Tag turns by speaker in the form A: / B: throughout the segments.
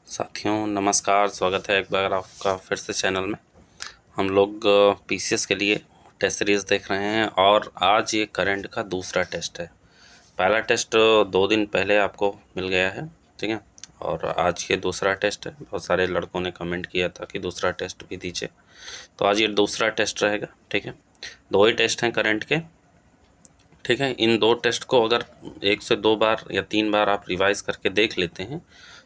A: साथियों नमस्कार, स्वागत है एक बार आपका फिर से चैनल में। हम लोग पीसीएस के लिए टेस्ट सीरीज़ देख रहे हैं और आज ये करंट का दूसरा टेस्ट है। पहला टेस्ट 2 दिन पहले आपको मिल गया है, ठीक है, और आज ये दूसरा टेस्ट है। बहुत सारे लड़कों ने कमेंट किया था कि दूसरा टेस्ट भी दीजिए, तो आज ये दूसरा टेस्ट रहेगा, ठीक है। 2 ही टेस्ट हैं करंट के, ठीक है। इन 2 टेस्ट को अगर 1 से 2 बार या 3 बार आप रिवाइज़ करके देख लेते हैं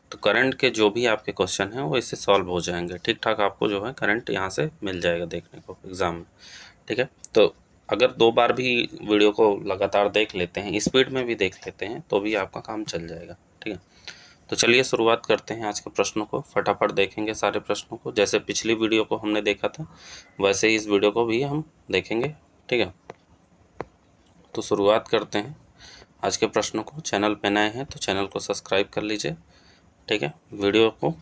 A: तो करंट के जो भी आपके क्वेश्चन हैं वो इससे सॉल्व हो जाएंगे। ठीक ठाक आपको जो है करंट यहाँ से मिल जाएगा देखने को एग्ज़ाम में, ठीक है। तो अगर 2 बार भी वीडियो को लगातार देख लेते हैं, स्पीड में भी देख लेते हैं, तो भी आपका काम चल जाएगा, ठीक है। तो चलिए शुरुआत करते हैं आज के प्रश्नों को। फटाफट देखेंगे सारे प्रश्नों को। जैसे पिछली वीडियो को हमने देखा था वैसे ही इस वीडियो को भी हम देखेंगे, ठीक है। तो शुरुआत करते हैं आज के प्रश्नों को। चैनल पे नए हैं तो चैनल को सब्सक्राइब कर लीजिए, ठीक है, वीडियो को।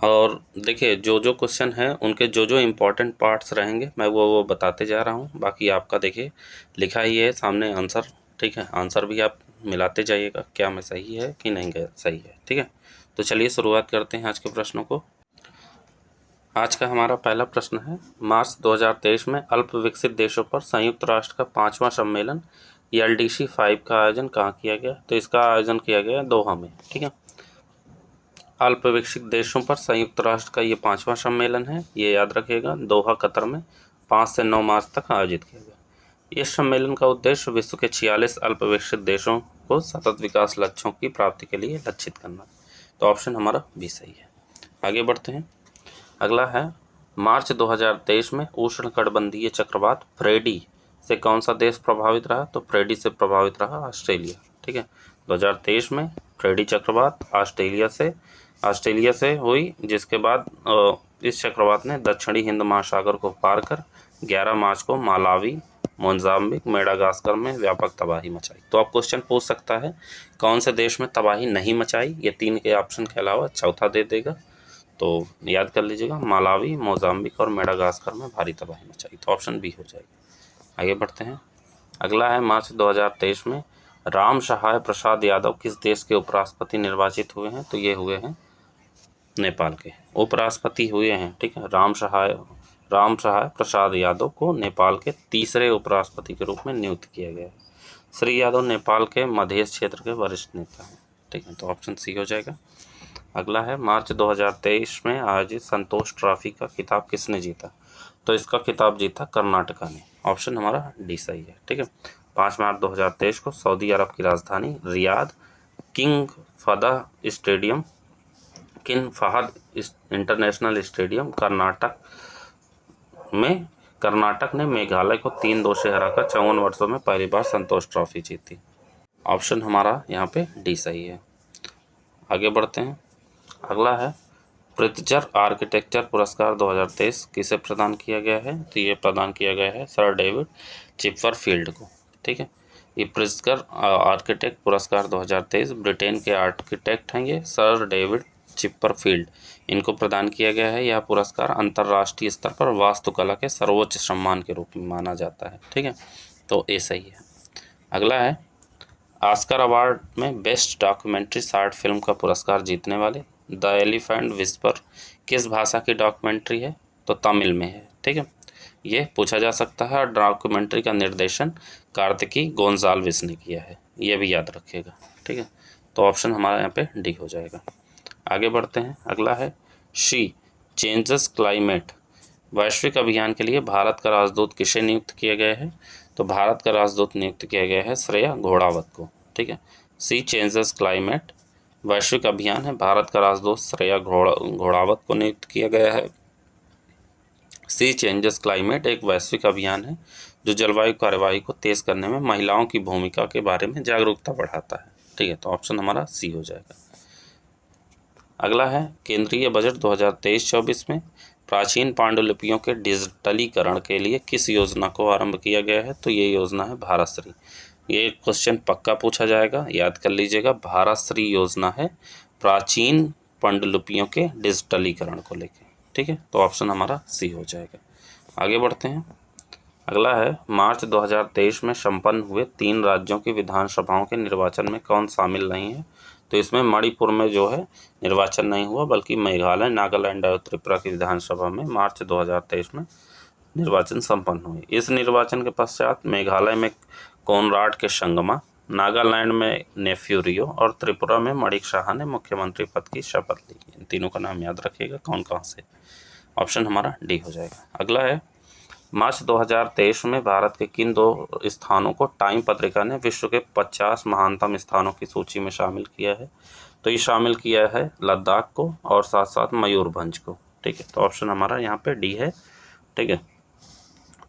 A: और देखिए जो जो क्वेश्चन है उनके जो जो इम्पोर्टेंट पार्ट्स रहेंगे मैं वो बताते जा रहा हूँ। बाकी आपका देखिए लिखा ही है सामने आंसर, ठीक है। आंसर भी आप मिलाते जाइएगा क्या में सही है कि नहीं सही है, ठीक है। तो चलिए शुरुआत करते हैं आज के प्रश्नों को। आज का हमारा पहला प्रश्न है, मार्च 2023 में अल्प विकसित देशों पर संयुक्त राष्ट्र का 5वां सम्मेलन LDC 5 का आयोजन कहाँ किया गया? तो इसका आयोजन किया गया दोहा में, ठीक है। अल्प विकसित देशों पर संयुक्त राष्ट्र का ये 5वां सम्मेलन है, ये याद रखिएगा। दोहा कतर में 5 से 9 मार्च तक आयोजित किया गया। इस सम्मेलन का उद्देश्य विश्व के 46 अल्प विकसित देशों को सतत विकास लक्ष्यों की प्राप्ति के लिए लक्षित करना। तो ऑप्शन हमारा भी सही है। आगे बढ़ते हैं। अगला है, मार्च 2023 में उष्णकटिबंधीय चक्रवात फ्रेडी से कौन सा देश प्रभावित रहा? तो फ्रेडी से प्रभावित रहा ऑस्ट्रेलिया, ठीक है। 2023 में फ्रेडी चक्रवात ऑस्ट्रेलिया से हुई, जिसके बाद इस चक्रवात ने दक्षिणी हिंद महासागर को पार कर 11 मार्च को मालावी, मोजाम्बिक, मेडागास्कर में व्यापक तबाही मचाई। तो आप क्वेश्चन पूछ सकता है कौन से देश में तबाही नहीं मचाई? ये 3 के ऑप्शन के अलावा चौथा दे देगा, तो याद कर लीजिएगा, मालावी, मोजाम्बिक और मेडागास्कर में भारी तबाही मचाई। तो ऑप्शन बी हो जाएगा। आगे बढ़ते हैं। अगला है, मार्च 2023 में राम सहाय प्रसाद यादव किस देश के उपराष्ट्रपति निर्वाचित हुए हैं? तो ये हुए हैं नेपाल के उपराष्ट्रपति हुए हैं, ठीक है। राम सहाय प्रसाद यादव को नेपाल के तीसरे उपराष्ट्रपति के रूप में नियुक्त किया गया है। श्री यादव नेपाल के मध्य क्षेत्र के वरिष्ठ नेता हैं, ठीक है। तो ऑप्शन सी हो जाएगा। अगला है, मार्च 2023 में आयोजित संतोष ट्रॉफी का खिताब किसने जीता? तो इसका खिताब जीता कर्नाटका ने। ऑप्शन हमारा डी सही है, ठीक है। 5 मार्च 2023 को सऊदी अरब की राजधानी Riyadh King Fahd International Stadium Karnataka ने मेघालय को 3-2 से हराकर 54 वर्षों में पहली बार संतोष ट्रॉफी जीती। ऑप्शन हमारा यहाँ पे डी सही है। आगे बढ़ते हैं। अगला है, प्रित्जर आर्किटेक्चर पुरस्कार 2023 किसे प्रदान किया गया है? तो ये प्रदान किया गया है सर डेविड चिपरफील्ड को, ठीक है। ये प्रित्जर आर्किटेक्ट पुरस्कार 2023 ब्रिटेन के आर्किटेक्ट हैं, ये सर डेविड चिपरफील्ड, इनको प्रदान किया गया है। यह पुरस्कार अंतर्राष्ट्रीय स्तर पर वास्तुकला के सर्वोच्च सम्मान के रूप में माना जाता है, ठीक है। तो ये सही है। अगला है, ऑस्कर अवार्ड में बेस्ट डॉक्यूमेंट्री शॉर्ट फिल्म का पुरस्कार जीतने वाले द एलिफेंट विस्पर किस भाषा की डॉक्यूमेंट्री है? तो तमिल में है, ठीक है। ये पूछा जा सकता है। और डॉक्यूमेंट्री का निर्देशन कार्तिकी गोंजाल्विस ने किया है, ये भी याद रखिएगा, ठीक है। तो ऑप्शन हमारा यहाँ पे डी हो जाएगा। आगे बढ़ते हैं। अगला है, शी चेंजेस क्लाइमेट वैश्विक अभियान के लिए भारत का राजदूत किसे नियुक्त किया गया है? तो भारत का राजदूत नियुक्त किया गया है श्रेया घोड़ावत को, ठीक है। सी चेंजेस क्लाइमेट वैश्विक अभियान है, भारत का राजदूत श्रेया घोड़ावत को नियुक्त किया गया है। सी चेंजेस क्लाइमेट एक वैश्विक अभियान है जो जलवायु कार्यवाही को तेज करने में महिलाओं की भूमिका के बारे में जागरूकता बढ़ाता है, ठीक है। तो ऑप्शन हमारा सी हो जाएगा। अगला है, केंद्रीय बजट 2023-24 में प्राचीन पांडुलिपियों के डिजिटलीकरण के लिए किस योजना को आरंभ किया गया है? तो ये योजना है भारत श्री। ये क्वेश्चन पक्का पूछा जाएगा, याद कर लीजिएगा। भारत श्री योजना है प्राचीन पांडुलिपियों के डिजिटलीकरण को लेकर, ठीक है। तो ऑप्शन हमारा सी हो जाएगा। आगे बढ़ते हैं। अगला है, मार्च 2023 में संपन्न हुए 3 राज्यों की विधानसभाओं के निर्वाचन में कौन शामिल नहीं है? तो इसमें मणिपुर में जो है निर्वाचन नहीं हुआ, बल्कि मेघालय, नागालैंड और त्रिपुरा की विधानसभा में मार्च 2023 में निर्वाचन संपन्न हुए। इस निर्वाचन के पश्चात मेघालय में कोनराड के संगमा, नागालैंड में नेफ्यू रियो और त्रिपुरा में मणिक शाह ने मुख्यमंत्री पद की शपथ ली। इन तीनों का नाम याद रखिएगा कौन कौन से। ऑप्शन हमारा डी हो जाएगा। अगला है, मार्च 2023 में भारत के किन 2 स्थानों को टाइम पत्रिका ने विश्व के 50 महानतम स्थानों की सूची में शामिल किया है? तो ये शामिल किया है लद्दाख को और साथ साथ मयूरभंज को। ठीक है, तो ऑप्शन हमारा यहाँ पे डी है। ठीक है,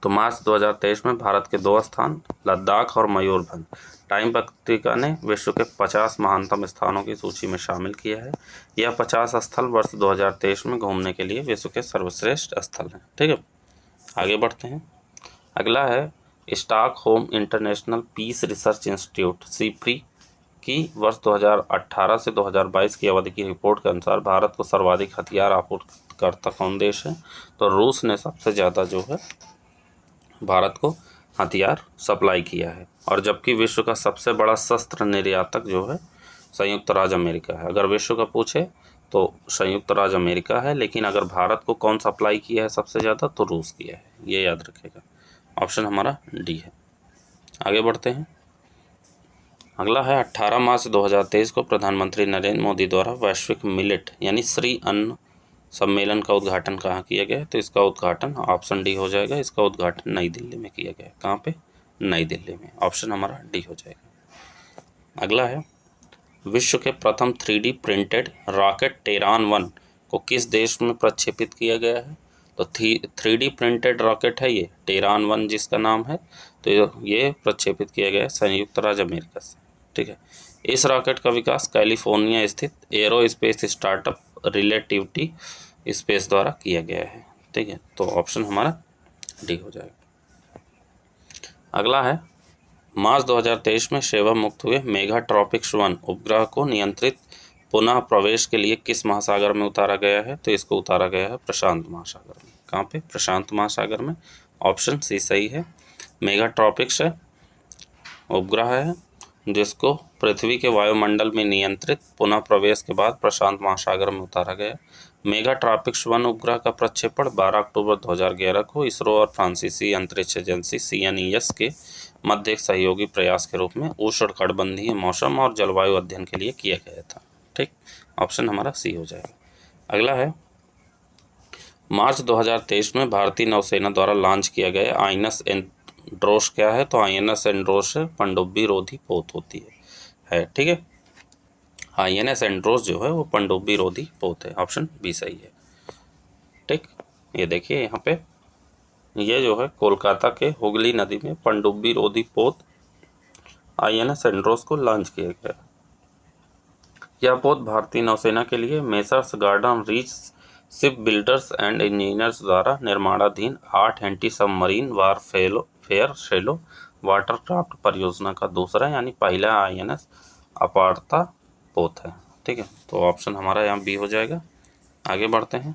A: तो मार्च 2023 में भारत के 2 स्थान लद्दाख और मयूरभंज टाइम पत्रिका ने विश्व के 50 महानतम स्थानों की सूची में शामिल किया है। यह 50 स्थल वर्ष 2023 में घूमने के लिए विश्व के सर्वश्रेष्ठ स्थल हैं। ठीक है, आगे बढ़ते हैं। अगला है, Stockholm International Peace Research Institute (SIPRI) की वर्ष 2018 से 2022 की अवधि की रिपोर्ट के अनुसार भारत को सर्वाधिक हथियार आपूर्तिकर्ता कौन देश है? तो रूस ने सबसे ज़्यादा जो है भारत को हथियार सप्लाई किया है, और जबकि विश्व का सबसे बड़ा शस्त्र निर्यातक जो है संयुक्त राज्य अमेरिका है। अगर विश्व का पूछे तो संयुक्त राज्य अमेरिका है, लेकिन अगर भारत को कौन सप्लाई किया है सबसे ज़्यादा, तो रूस किया है। ये याद रखिएगा। ऑप्शन हमारा डी है। आगे बढ़ते हैं। अगला है, 18 मार्च 2023 को प्रधानमंत्री नरेंद्र मोदी द्वारा वैश्विक मिलेट यानी श्री अन्न सम्मेलन का उद्घाटन कहाँ किया गया है? तो इसका उद्घाटन ऑप्शन डी हो जाएगा। इसका उद्घाटन नई दिल्ली में किया गया है। कहाँ पे? नई दिल्ली में। ऑप्शन हमारा डी हो जाएगा। अगला है, विश्व के प्रथम 3D प्रिंटेड रॉकेट टेरान-1 को किस देश में प्रक्षेपित किया गया है? तो 3D प्रिंटेड रॉकेट है ये टेरान-1 जिसका नाम है, तो ये प्रक्षेपित किया गया है संयुक्त राज्य अमेरिका से। ठीक है, इस रॉकेट का विकास कैलिफोर्निया स्थित एरोस्पेस स्टार्टअप रिलेटिविटी स्पेस द्वारा किया गया है। ठीक है, तो ऑप्शन हमारा डी हो जाएगा। अगला है, मार्च 2023 में सेवा मुक्त हुए मेगा ट्रॉपिक्स 1 उपग्रह को नियंत्रित पुनः प्रवेश के लिए किस महासागर में उतारा गया है? तो इसको उतारा गया है प्रशांत महासागर में। कहाँ पे? प्रशांत महासागर में। ऑप्शन सी सही है। मेगा ट्रॉपिक्स है उपग्रह है जिसको पृथ्वी के वायुमंडल में नियंत्रित पुनः प्रवेश के बाद प्रशांत महासागर में उतारा गया। मेगा ट्रॉपिक्स 1 उपग्रह का प्रक्षेपण 12 अक्टूबर 2011 को इसरो और फ्रांसीसी अंतरिक्ष एजेंसी CNES के मध्य एक सहयोगी प्रयास के रूप में उष्णकटिबंधीय मौसम और जलवायु अध्ययन के लिए किया गया था। ठीक, ऑप्शन हमारा सी हो जाएगा। अगला है, मार्च 2023 में भारतीय नौसेना द्वारा लॉन्च किया गया INS एंड्रोस क्या है? तो INS एंड्रोस पनडुब्बी रोधी पोत होती है। ठीक है, INS एंड्रोस जो है वो पनडुब्बी रोधी पोत है। ऑप्शन बी सही है। ठीक, ये देखिए यहाँ पे ये जो है कोलकाता के हुगली नदी में पनडुब्बी रोधी पोत INS एंड्रोस को लॉन्च किया गया। यह पोत भारतीय नौसेना के लिए messrs garden reach ship builders and engineers द्वारा निर्माणाधीन 8 anti submarine warfare shallow watercraft परियोजना का दूसरा यानी पहला INS अपारता पोत है। ठीक है, तो ऑप्शन हमारा यहाँ बी हो जाएगा। आगे बढ़ते हैं।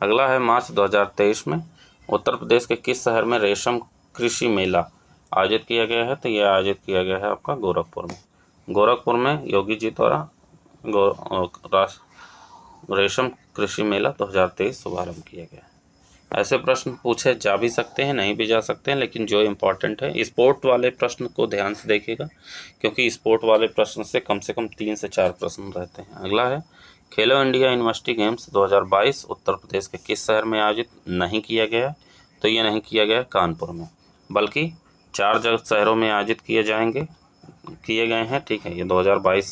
A: अगला है, मार्च 2023 में उत्तर प्रदेश के किस शहर में रेशम कृषि मेला आयोजित किया गया है? तो यह आयोजित किया गया है आपका गोरखपुर में। गोरखपुर में योगी जी द्वारा रेशम कृषि मेला 2023 शुभारंभ किया गया है। ऐसे प्रश्न पूछे जा भी सकते हैं, नहीं भी जा सकते हैं, लेकिन जो इम्पोर्टेंट है स्पोर्ट वाले प्रश्न को ध्यान से देखिएगा, क्योंकि स्पोर्ट वाले प्रश्न से कम 3 से 4 प्रश्न रहते हैं। अगला है, खेलो India university games 2022 Uttar Pradesh के किस शहर में आयोजित नहीं किया गया? तो ये नहीं किया गया कानपुर में, बल्कि 4 शहरों में आयोजित किए गए हैं। ठीक है, ये 2022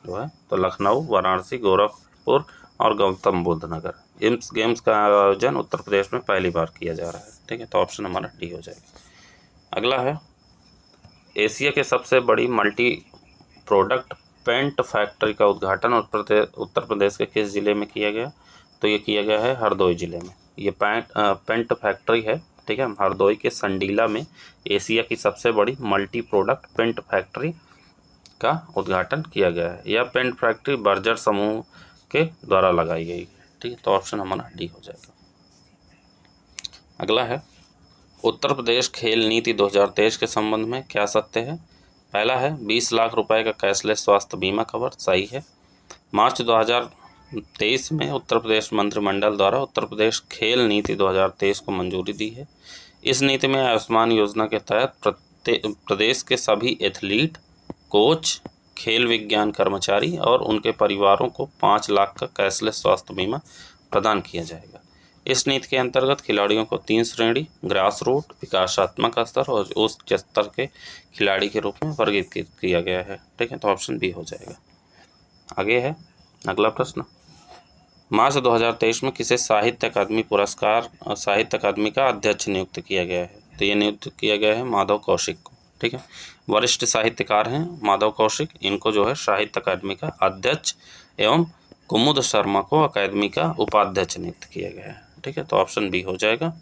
A: जो है तो लखनऊ, वाराणसी, गोरखपुर और गौतम बुद्ध नगर। इस गेम्स का आयोजन उत्तर प्रदेश में पहली बार किया जा रहा है। ठीक है, तो ऑप्शन हमारा डी हो जाएगा। अगला है, एशिया के सबसे बड़ी मल्टी प्रोडक्ट पेंट फैक्ट्री का उद्घाटन उत्तर प्रदेश के किस जिले में किया गया? तो ये किया गया है हरदोई जिले में। ये पेंट फैक्ट्री है। ठीक है, हरदोई के संडीला में एशिया की सबसे बड़ी मल्टी प्रोडक्ट पेंट फैक्ट्री का उद्घाटन किया गया है। यह पेंट फैक्ट्री बर्जर समूह के द्वारा लगाई गई। ठीक है, तो ऑप्शन हमारा डी हो जाएगा। अगला है, उत्तर प्रदेश खेल नीति 2023 के संबंध में क्या सत्य है? पहला है 20 लाख रुपए का कैशलेस स्वास्थ्य बीमा कवर, सही है। मार्च 2023 में उत्तर प्रदेश मंत्रिमंडल द्वारा उत्तर प्रदेश खेल नीति 2023 को मंजूरी दी है। इस नीति में आयुष्मान योजना के तहत प्रदेश के सभी एथलीट, कोच, खेल विज्ञान कर्मचारी और उनके परिवारों को 5 लाख का कैशलेस स्वास्थ्य बीमा प्रदान किया जाएगा। इस नीति के अंतर्गत खिलाड़ियों को 3 श्रेणी, ग्रास रूट, विकासात्मक स्तर और उच्च स्तर के खिलाड़ी के रूप में वर्गीकृत किया गया है। ठीक है, तो ऑप्शन बी हो जाएगा। आगे है अगला प्रश्न, मार्च 2023 में किसे साहित्य अकादमी का अध्यक्ष नियुक्त किया गया है? तो ये नियुक्त किया गया है माधव कौशिक को। ठीक है, वरिष्ठ साहित्यकार हैं माधव कौशिक, इनको जो है साहित्य अकादमी का अध्यक्ष एवं कुमुद शर्मा को अकादमी का उपाध्यक्ष नियुक्त किया गया है। ठीक है, तो ऑप्शन बी हो जाएगा।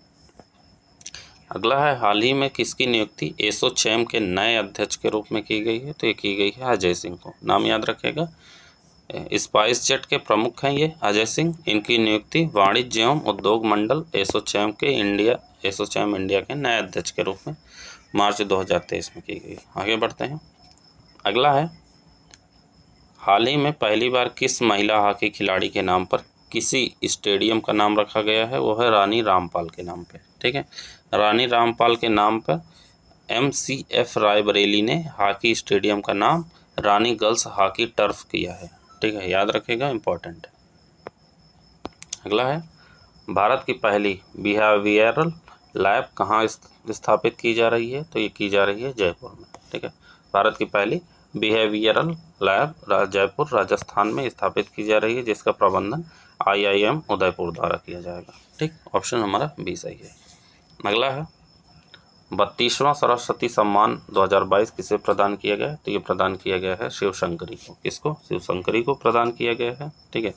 A: अगला है, हाल ही में किसकी नियुक्ति एसोचैम के नए अध्यक्ष के रूप में की गई है? तो ये की गई है अजय सिंह को। नाम याद रखेगा, स्पाइस जेट के प्रमुख हैं ये अजय सिंह। इनकी नियुक्ति वाणिज्य एवं उद्योग मंडल एसोचैम इंडिया के नए अध्यक्ष के रूप में मार्च 2023 में की गई। आगे बढ़ते हैं। अगला है, हाल ही में पहली बार किस महिला हॉकी खिलाड़ी के नाम पर किसी स्टेडियम का नाम रखा गया है? वो है रानी रामपाल के नाम पे। ठीक है, रानी रामपाल के नाम पर MCF रायबरेली ने हॉकी स्टेडियम का नाम रानी गर्ल्स हॉकी टर्फ किया है। ठीक है, याद रखेगा, इम्पोर्टेंट है। अगला है, भारत की पहली बिहेवियरल लैब कहाँ स्थापित की जा रही है? तो ये की जा रही है जयपुर में। ठीक है, भारत की पहली बिहेवियरल लैब जयपुर राजस्थान में स्थापित की जा रही है, जिसका प्रबंधन IIM उदयपुर द्वारा किया जाएगा। ठीक, ऑप्शन हमारा बी सही है। अगला है, 32वां सरस्वती सम्मान 2022 किसे प्रदान किया गया? तो ये प्रदान किया गया है शिवशंकरी को। किसको? शिवशंकरी को प्रदान किया गया है। ठीक है,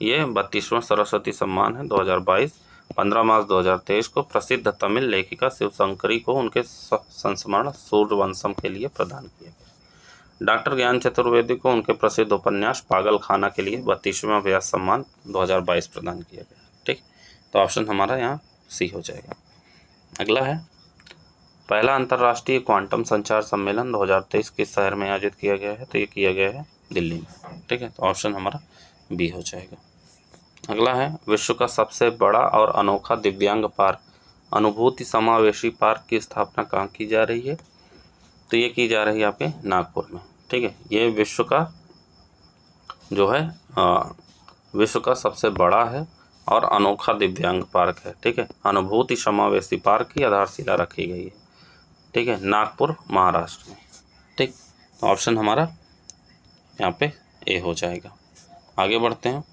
A: ये 32वां सरस्वती सम्मान है 2022। 15 मार्च 2023 को प्रसिद्ध तमिल लेखिका शिवशंकरी को उनके संस्मरण सूर्यवंशम के लिए प्रदान किया गया। डॉक्टर ज्ञान चतुर्वेदी को उनके प्रसिद्ध उपन्यास पागल खाना के लिए 32वां व्यास सम्मान 2022 प्रदान किया गया। ठीक, तो ऑप्शन हमारा यहाँ सी हो जाएगा। अगला है, पहला अंतर्राष्ट्रीय क्वांटम संचार सम्मेलन 2023 किस शहर में आयोजित किया गया है? तो ये किया गया है दिल्ली में। ठीक है, तो ऑप्शन हमारा बी हो जाएगा। अगला है, विश्व का सबसे बड़ा और अनोखा दिव्यांग पार्क अनुभूति समावेशी पार्क की स्थापना कहाँ की जा रही है? तो ये की जा रही है आपके नागपुर में। ठीक है, ये विश्व का जो है विश्व का सबसे बड़ा है और अनोखा दिव्यांग पार्क है। ठीक है, अनुभूति समावेशी पार्क की आधारशिला रखी गई है। ठीक है, नागपुर महाराष्ट्र में। ठीक, तो ऑप्शन हमारा यहाँ पे ए हो जाएगा। आगे बढ़ते हैं,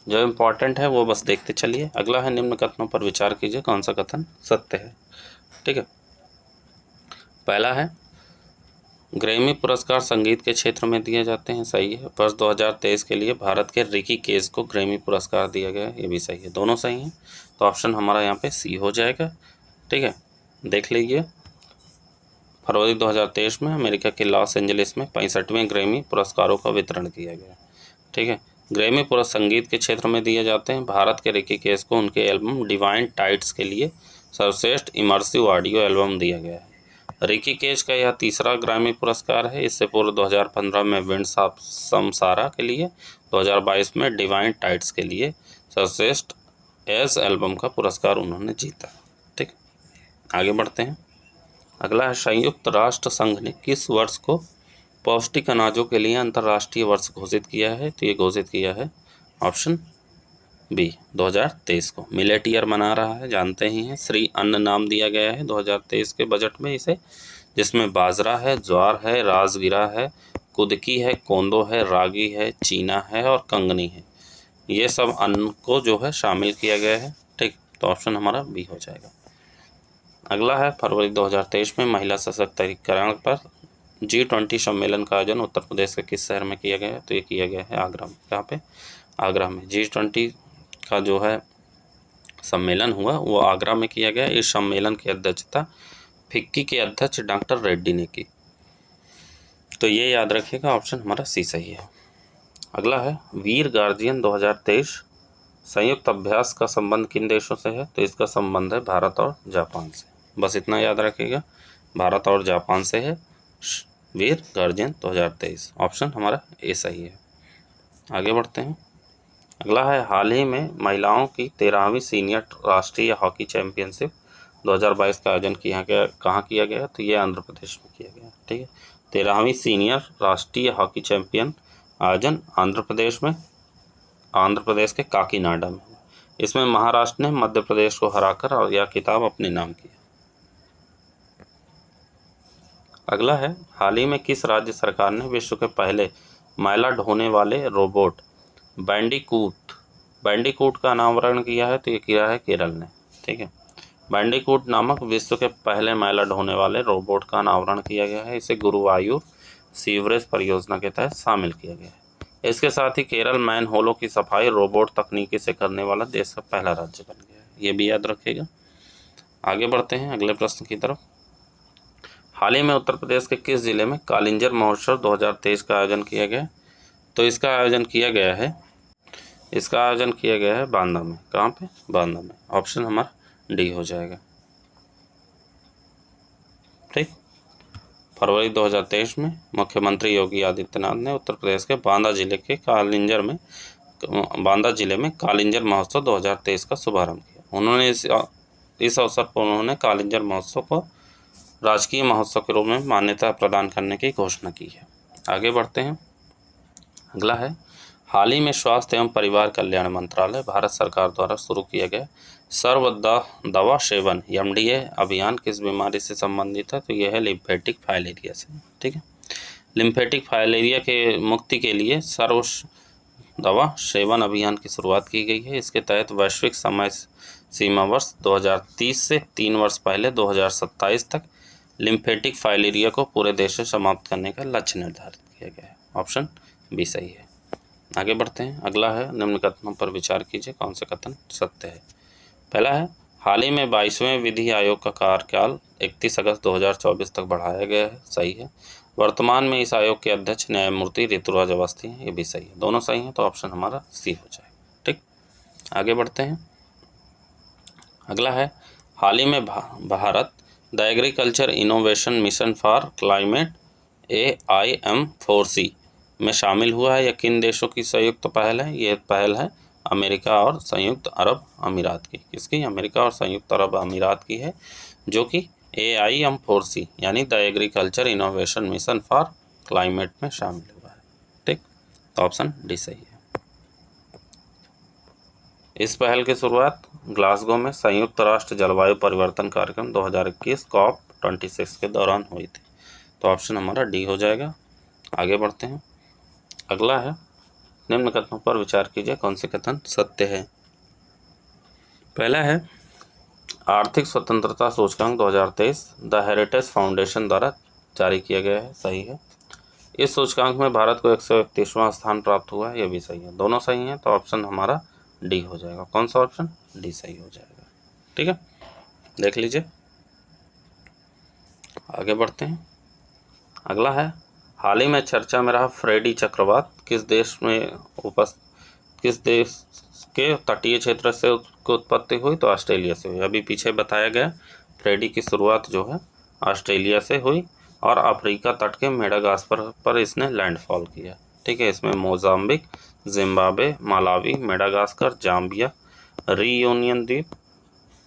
A: जो इम्पोर्टेंट है वो बस देखते चलिए। अगला है, निम्न कथनों पर विचार कीजिए, कौन सा कथन सत्य है? ठीक है, पहला है, ग्रैमी पुरस्कार संगीत के क्षेत्र में दिए जाते हैं, सही है। वर्ष 2023 के लिए भारत के रिकी केज को ग्रैमी पुरस्कार दिया गया है, ये भी सही है, दोनों सही हैं। तो ऑप्शन हमारा यहाँ पे सी हो जाएगा। ठीक है, देख लीजिए, फरवरी 2023 में अमेरिका के लॉस एंजलिस में 65वें ग्रैमी पुरस्कारों का वितरण किया गया। ठीक है, ग्रैमी पुरस्कार संगीत के क्षेत्र में दिए जाते हैं। भारत के रिकी केज को उनके एल्बम डिवाइन टाइट्स के लिए सर्वश्रेष्ठ इमर्सिव ऑडियो एल्बम दिया गया है। रिकी केज का यह तीसरा ग्रैमी पुरस्कार है। इससे पूर्व 2015 में विंड्स ऑफ समसारा के लिए, 2022 में डिवाइन टाइट्स के लिए सर्वश्रेष्ठ एस एल्बम का पुरस्कार उन्होंने जीता। ठीक, आगे बढ़ते हैं। अगला है, संयुक्त राष्ट्र संघ ने किस वर्ष को पौष्टिक अनाजों के लिए अंतर्राष्ट्रीय वर्ष घोषित किया है? तो ये घोषित किया है ऑप्शन बी 2023 को। मिलेट ईयर मना रहा है, जानते ही हैं। श्री अन्न नाम दिया गया है 2023 के बजट में इसे, जिसमें बाजरा है, ज्वार है, राजगिरा है, कुदकी है, कोंदो है, रागी है, चीना है और कंगनी है। ये सब अन्न को जो है शामिल किया गया है। ठीक, तो ऑप्शन हमारा बी हो जाएगा। अगला है, फरवरी 2023 में महिला सशक्तिकरण पर G20 सम्मेलन का आयोजन उत्तर प्रदेश के किस शहर में किया गया है? तो ये किया गया है आगरा में। यहाँ पे आगरा में G20 का जो है सम्मेलन हुआ वो आगरा में किया गया। इस सम्मेलन की अध्यक्षता फिक्की के अध्यक्ष डॉक्टर रेड्डी ने की। तो ये याद रखिएगा, ऑप्शन हमारा सी सही है। अगला है, वीर गार्जियन 2023 संयुक्त अभ्यास का संबंध किन देशों से है? तो इसका संबंध है भारत और जापान से। बस इतना याद रखिएगा, भारत और जापान से है। वीर गार्जियन 2023। ऑप्शन हमारा ए सही है। आगे बढ़ते हैं। अगला है हाल ही में महिलाओं की 13वीं सीनियर राष्ट्रीय हॉकी चैंपियनशिप 2022 का आयोजन कहाँ किया गया? तो ये आंध्र प्रदेश में किया गया। ठीक है, 13वीं सीनियर राष्ट्रीय हॉकी चैंपियन आयोजन आंध्र प्रदेश में, आंध्र प्रदेश के काकीनाडा में। इसमें महाराष्ट्र ने मध्य प्रदेश को हराकर और यह खिताब अपने नाम किया। अगला है हाल ही में किस राज्य सरकार ने विश्व के पहले मैला ढोने वाले रोबोट बैंडीकूट का अनावरण किया है? तो ये किया है केरल ने। ठीक है, बैंडीकूट नामक विश्व के पहले मैला ढोने वाले रोबोट का अनावरण किया गया है। इसे गुरुवायूर सीवरेज परियोजना के तहत शामिल किया गया है। इसके साथ ही केरल मैन होलों की सफाई रोबोट तकनीकी से करने वाला देश का पहला राज्य बन गया है। ये भी याद रखिएगा। आगे बढ़ते हैं अगले प्रश्न की तरफ। हाल ही में उत्तर प्रदेश के किस जिले में कालिंजर महोत्सव 2023 का आयोजन किया गया? तो इसका आयोजन किया गया है बांदा में। कहाँ पे? बांदा में। ऑप्शन हमारा डी हो जाएगा। ठीक, फरवरी 2023 में मुख्यमंत्री योगी आदित्यनाथ ने उत्तर प्रदेश के बांदा जिले में कालिंजर महोत्सव 2023 का शुभारंभ किया। उन्होंने इस अवसर पर उन्होंने कालिंजर महोत्सव को राजकीय महोत्सव के रूप में मान्यता प्रदान करने की घोषणा की है। आगे बढ़ते हैं। अगला है हाल ही में स्वास्थ्य एवं परिवार कल्याण मंत्रालय भारत सरकार द्वारा शुरू किया गया सर्व दवा सेवन MDA अभियान किस बीमारी से संबंधित है? तो यह है लिम्फेटिक फाइलेरिया से। ठीक है, लिम्फेटिक फाइलेरिया के मुक्ति के लिए सर्व दवा सेवन अभियान की शुरुआत की गई है। इसके तहत वैश्विक समय सीमा वर्ष 2030 से 3 वर्ष पहले 2027 तक लिम्फेटिक फाइलेरिया को पूरे देश में समाप्त करने का लक्ष्य निर्धारित किया गया है। ऑप्शन बी सही है। आगे बढ़ते हैं। अगला है निम्न कथनों पर विचार कीजिए, कौन से कथन सत्य है? पहला है हाल ही में 22वें विधि आयोग का कार्यकाल 31 अगस्त 2024 तक बढ़ाया गया है। सही है। वर्तमान में इस आयोग के अध्यक्ष न्यायमूर्ति ऋतुराज अवस्थी हैं। ये भी सही है। दोनों सही हैं, तो ऑप्शन हमारा सी हो जाएगा। ठीक, आगे बढ़ते हैं। अगला है हाल ही में Bharat the agriculture innovation mission for climate AIM4C में शामिल हुआ है। यह किन देशों की संयुक्त पहल है? ये पहल है अमेरिका और संयुक्त अरब अमीरात की। किसकी? अमेरिका और संयुक्त अरब अमीरात की है, जो कि AIM4C यानी the agriculture innovation mission for climate में शामिल हुआ है। ठीक, तो ऑप्शन डी सही है। इस पहल की शुरुआत ग्लासगो में संयुक्त राष्ट्र जलवायु परिवर्तन कार्यक्रम 2021 COP26 के दौरान हुई थी। तो ऑप्शन हमारा डी हो जाएगा। आगे बढ़ते हैं। अगला है निम्न कथनों पर विचार कीजिए, कौन से कथन सत्य है? पहला है आर्थिक स्वतंत्रता सूचकांक 2023 द हेरिटेज फाउंडेशन द्वारा जारी किया गया है। सही है। इस सूचकांक में भारत को 131वां स्थान प्राप्त हुआ है। यह भी सही है। दोनों सही हैं, तो ऑप्शन हमारा डी हो जाएगा। कौन सा ऑप्शन? डी सही हो जाएगा। ठीक है, देख लीजिए। आगे बढ़ते हैं। अगला है हाल ही में चर्चा में रहा फ्रेडी चक्रवात किस देश के तटीय क्षेत्र से उत्पत्ति हुई? तो ऑस्ट्रेलिया से हुई। अभी पीछे बताया गया फ्रेडी की शुरुआत जो है ऑस्ट्रेलिया से हुई और अफ्रीका तट के मेडागास्कर पर इसने लैंडफॉल किया। ठीक है, इसमें Mozambique, Zimbabwe, Malawi, Madagascar, Zambia, reunion द्वीप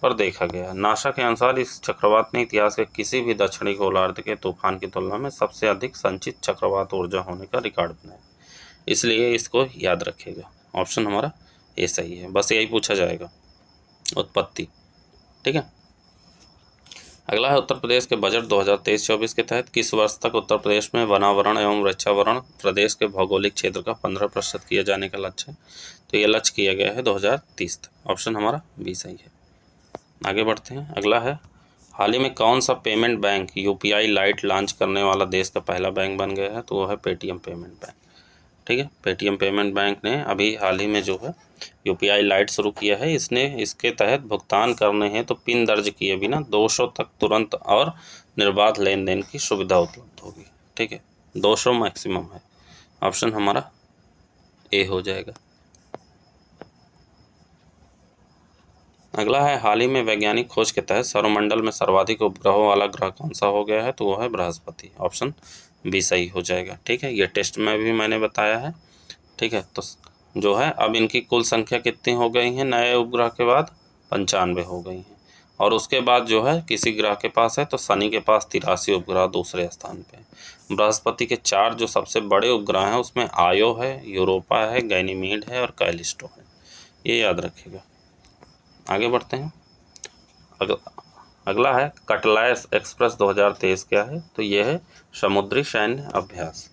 A: पर देखा गया। नासा के अनुसार इस चक्रवात ने इतिहास के किसी भी दक्षिणी गोलार्ध के तूफान की तुलना में सबसे अधिक संचित चक्रवात ऊर्जा होने का रिकॉर्ड बनाया, इसलिए इसको याद रखिएगा। ऑप्शन हमारा ए सही है। बस यही पूछा जाएगा, उत्पत्ति। ठीक है, अगला है उत्तर प्रदेश के बजट 2023-24 के तहत किस वर्ष तक उत्तर प्रदेश में वनावरण एवं वृक्षावरण प्रदेश के भौगोलिक क्षेत्र का 15% किया जाने का लक्ष्य है? तो ये लक्ष्य किया गया है 2030 तक। ऑप्शन हमारा बी सही है। आगे बढ़ते हैं। अगला है हाल ही में कौन सा payment bank UPI light launch करने वाला देश का पहला बैंक बन गया है? तो वो है पेटीएम पेमेंट बैंक। ठीक है, पेटीएम पेमेंट बैंक ने अभी हाल ही में जो है UPI लाइट शुरू किया है। इसके तहत भुगतान करने हैं तो पिन दर्ज किए बिना 200 तक तुरंत और निर्बाध लेन देन की सुविधा उपलब्ध होगी। ठीक है, 200 मैक्सिमम है। ऑप्शन हमारा ए हो जाएगा। अगला है, हाल ही में वैज्ञानिक खोज के तहत सौरमंडल में सर्वाधिक उपग्रहों वाला ग्रह कौन सा हो गया है? तो वो है बृहस्पति। ऑप्शन बी सही हो जाएगा। ठीक है, ये टेस्ट में भी मैंने बताया है। ठीक है, तो जो है अब इनकी कुल संख्या कितनी हो गई है नए उपग्रह के बाद? 95 हो गई हैं। और उसके बाद जो है किसी ग्रह के पास है तो शनि के पास 83 उपग्रह दूसरे स्थान पे। बृहस्पति के 4 जो सबसे बड़े उपग्रह हैं उसमें आयो है, यूरोपा है, गैनीमीड है और कैलिस्टो है। ये याद रखिएगा। आगे बढ़ते हैं। अगला है, कटलायस एक्सप्रेस 2023 क्या है? तो ये है समुद्री सैन्य अभ्यास।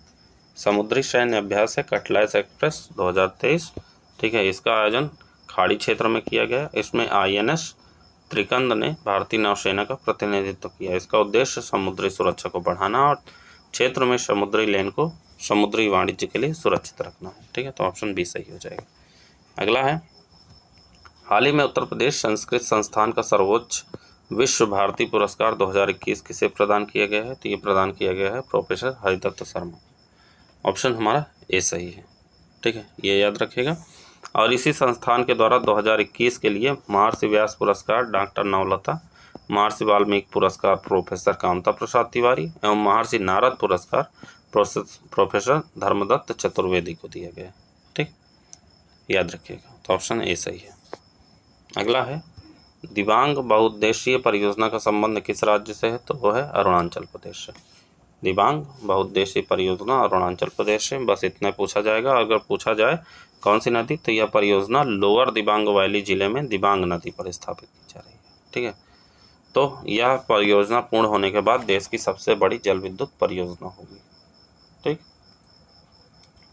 A: समुद्री सैन्य अभ्यास है कटलायस एक्सप्रेस 2023। ठीक है, इसका आयोजन खाड़ी क्षेत्र में किया गया। इसमें INS त्रिकंद ने भारतीय नौसेना का प्रतिनिधित्व किया। इसका उद्देश्य समुद्री सुरक्षा को बढ़ाना और क्षेत्र में समुद्री लेन को समुद्री वाणिज्य के लिए सुरक्षित रखना है। ठीक है, तो ऑप्शन बी सही हो जाएगा। अगला है, हाल ही में उत्तर प्रदेश संस्कृत संस्थान का सर्वोच्च विश्व भारती पुरस्कार 2021 किसे प्रदान किया गया है? तो ये प्रदान किया गया है प्रोफेसर हरिदत्त शर्मा। ऑप्शन हमारा ए सही है। ठीक है, ये याद रखिएगा। और इसी संस्थान के द्वारा 2021 के लिए महर्षि व्यास पुरस्कार डॉक्टर नवलता, महर्षि वाल्मीकि पुरस्कार प्रोफेसर कामता प्रसाद तिवारी एवं महर्षि नारद पुरस्कार प्रोफेसर धर्मदत्त चतुर्वेदी को दिया गया। ठीक, याद रखिएगा। तो ऑप्शन ए सही है। अगला है, दिबांग बहुउद्देशीय परियोजना का संबंध किस राज्य से है? तो वो है अरुणाचल प्रदेश से। दिबांग बहुउद्देशीय परियोजना अरुणाचल प्रदेश से, बस इतना पूछा जाएगा। अगर पूछा जाए कौन सी नदी, तो यह परियोजना लोअर दिबांग वैली जिले में दिबांग नदी पर स्थापित की जा रही है। ठीक है, तो यह परियोजना पूर्ण होने के बाद देश की सबसे बड़ी जल विद्युत परियोजना होगी। ठीक,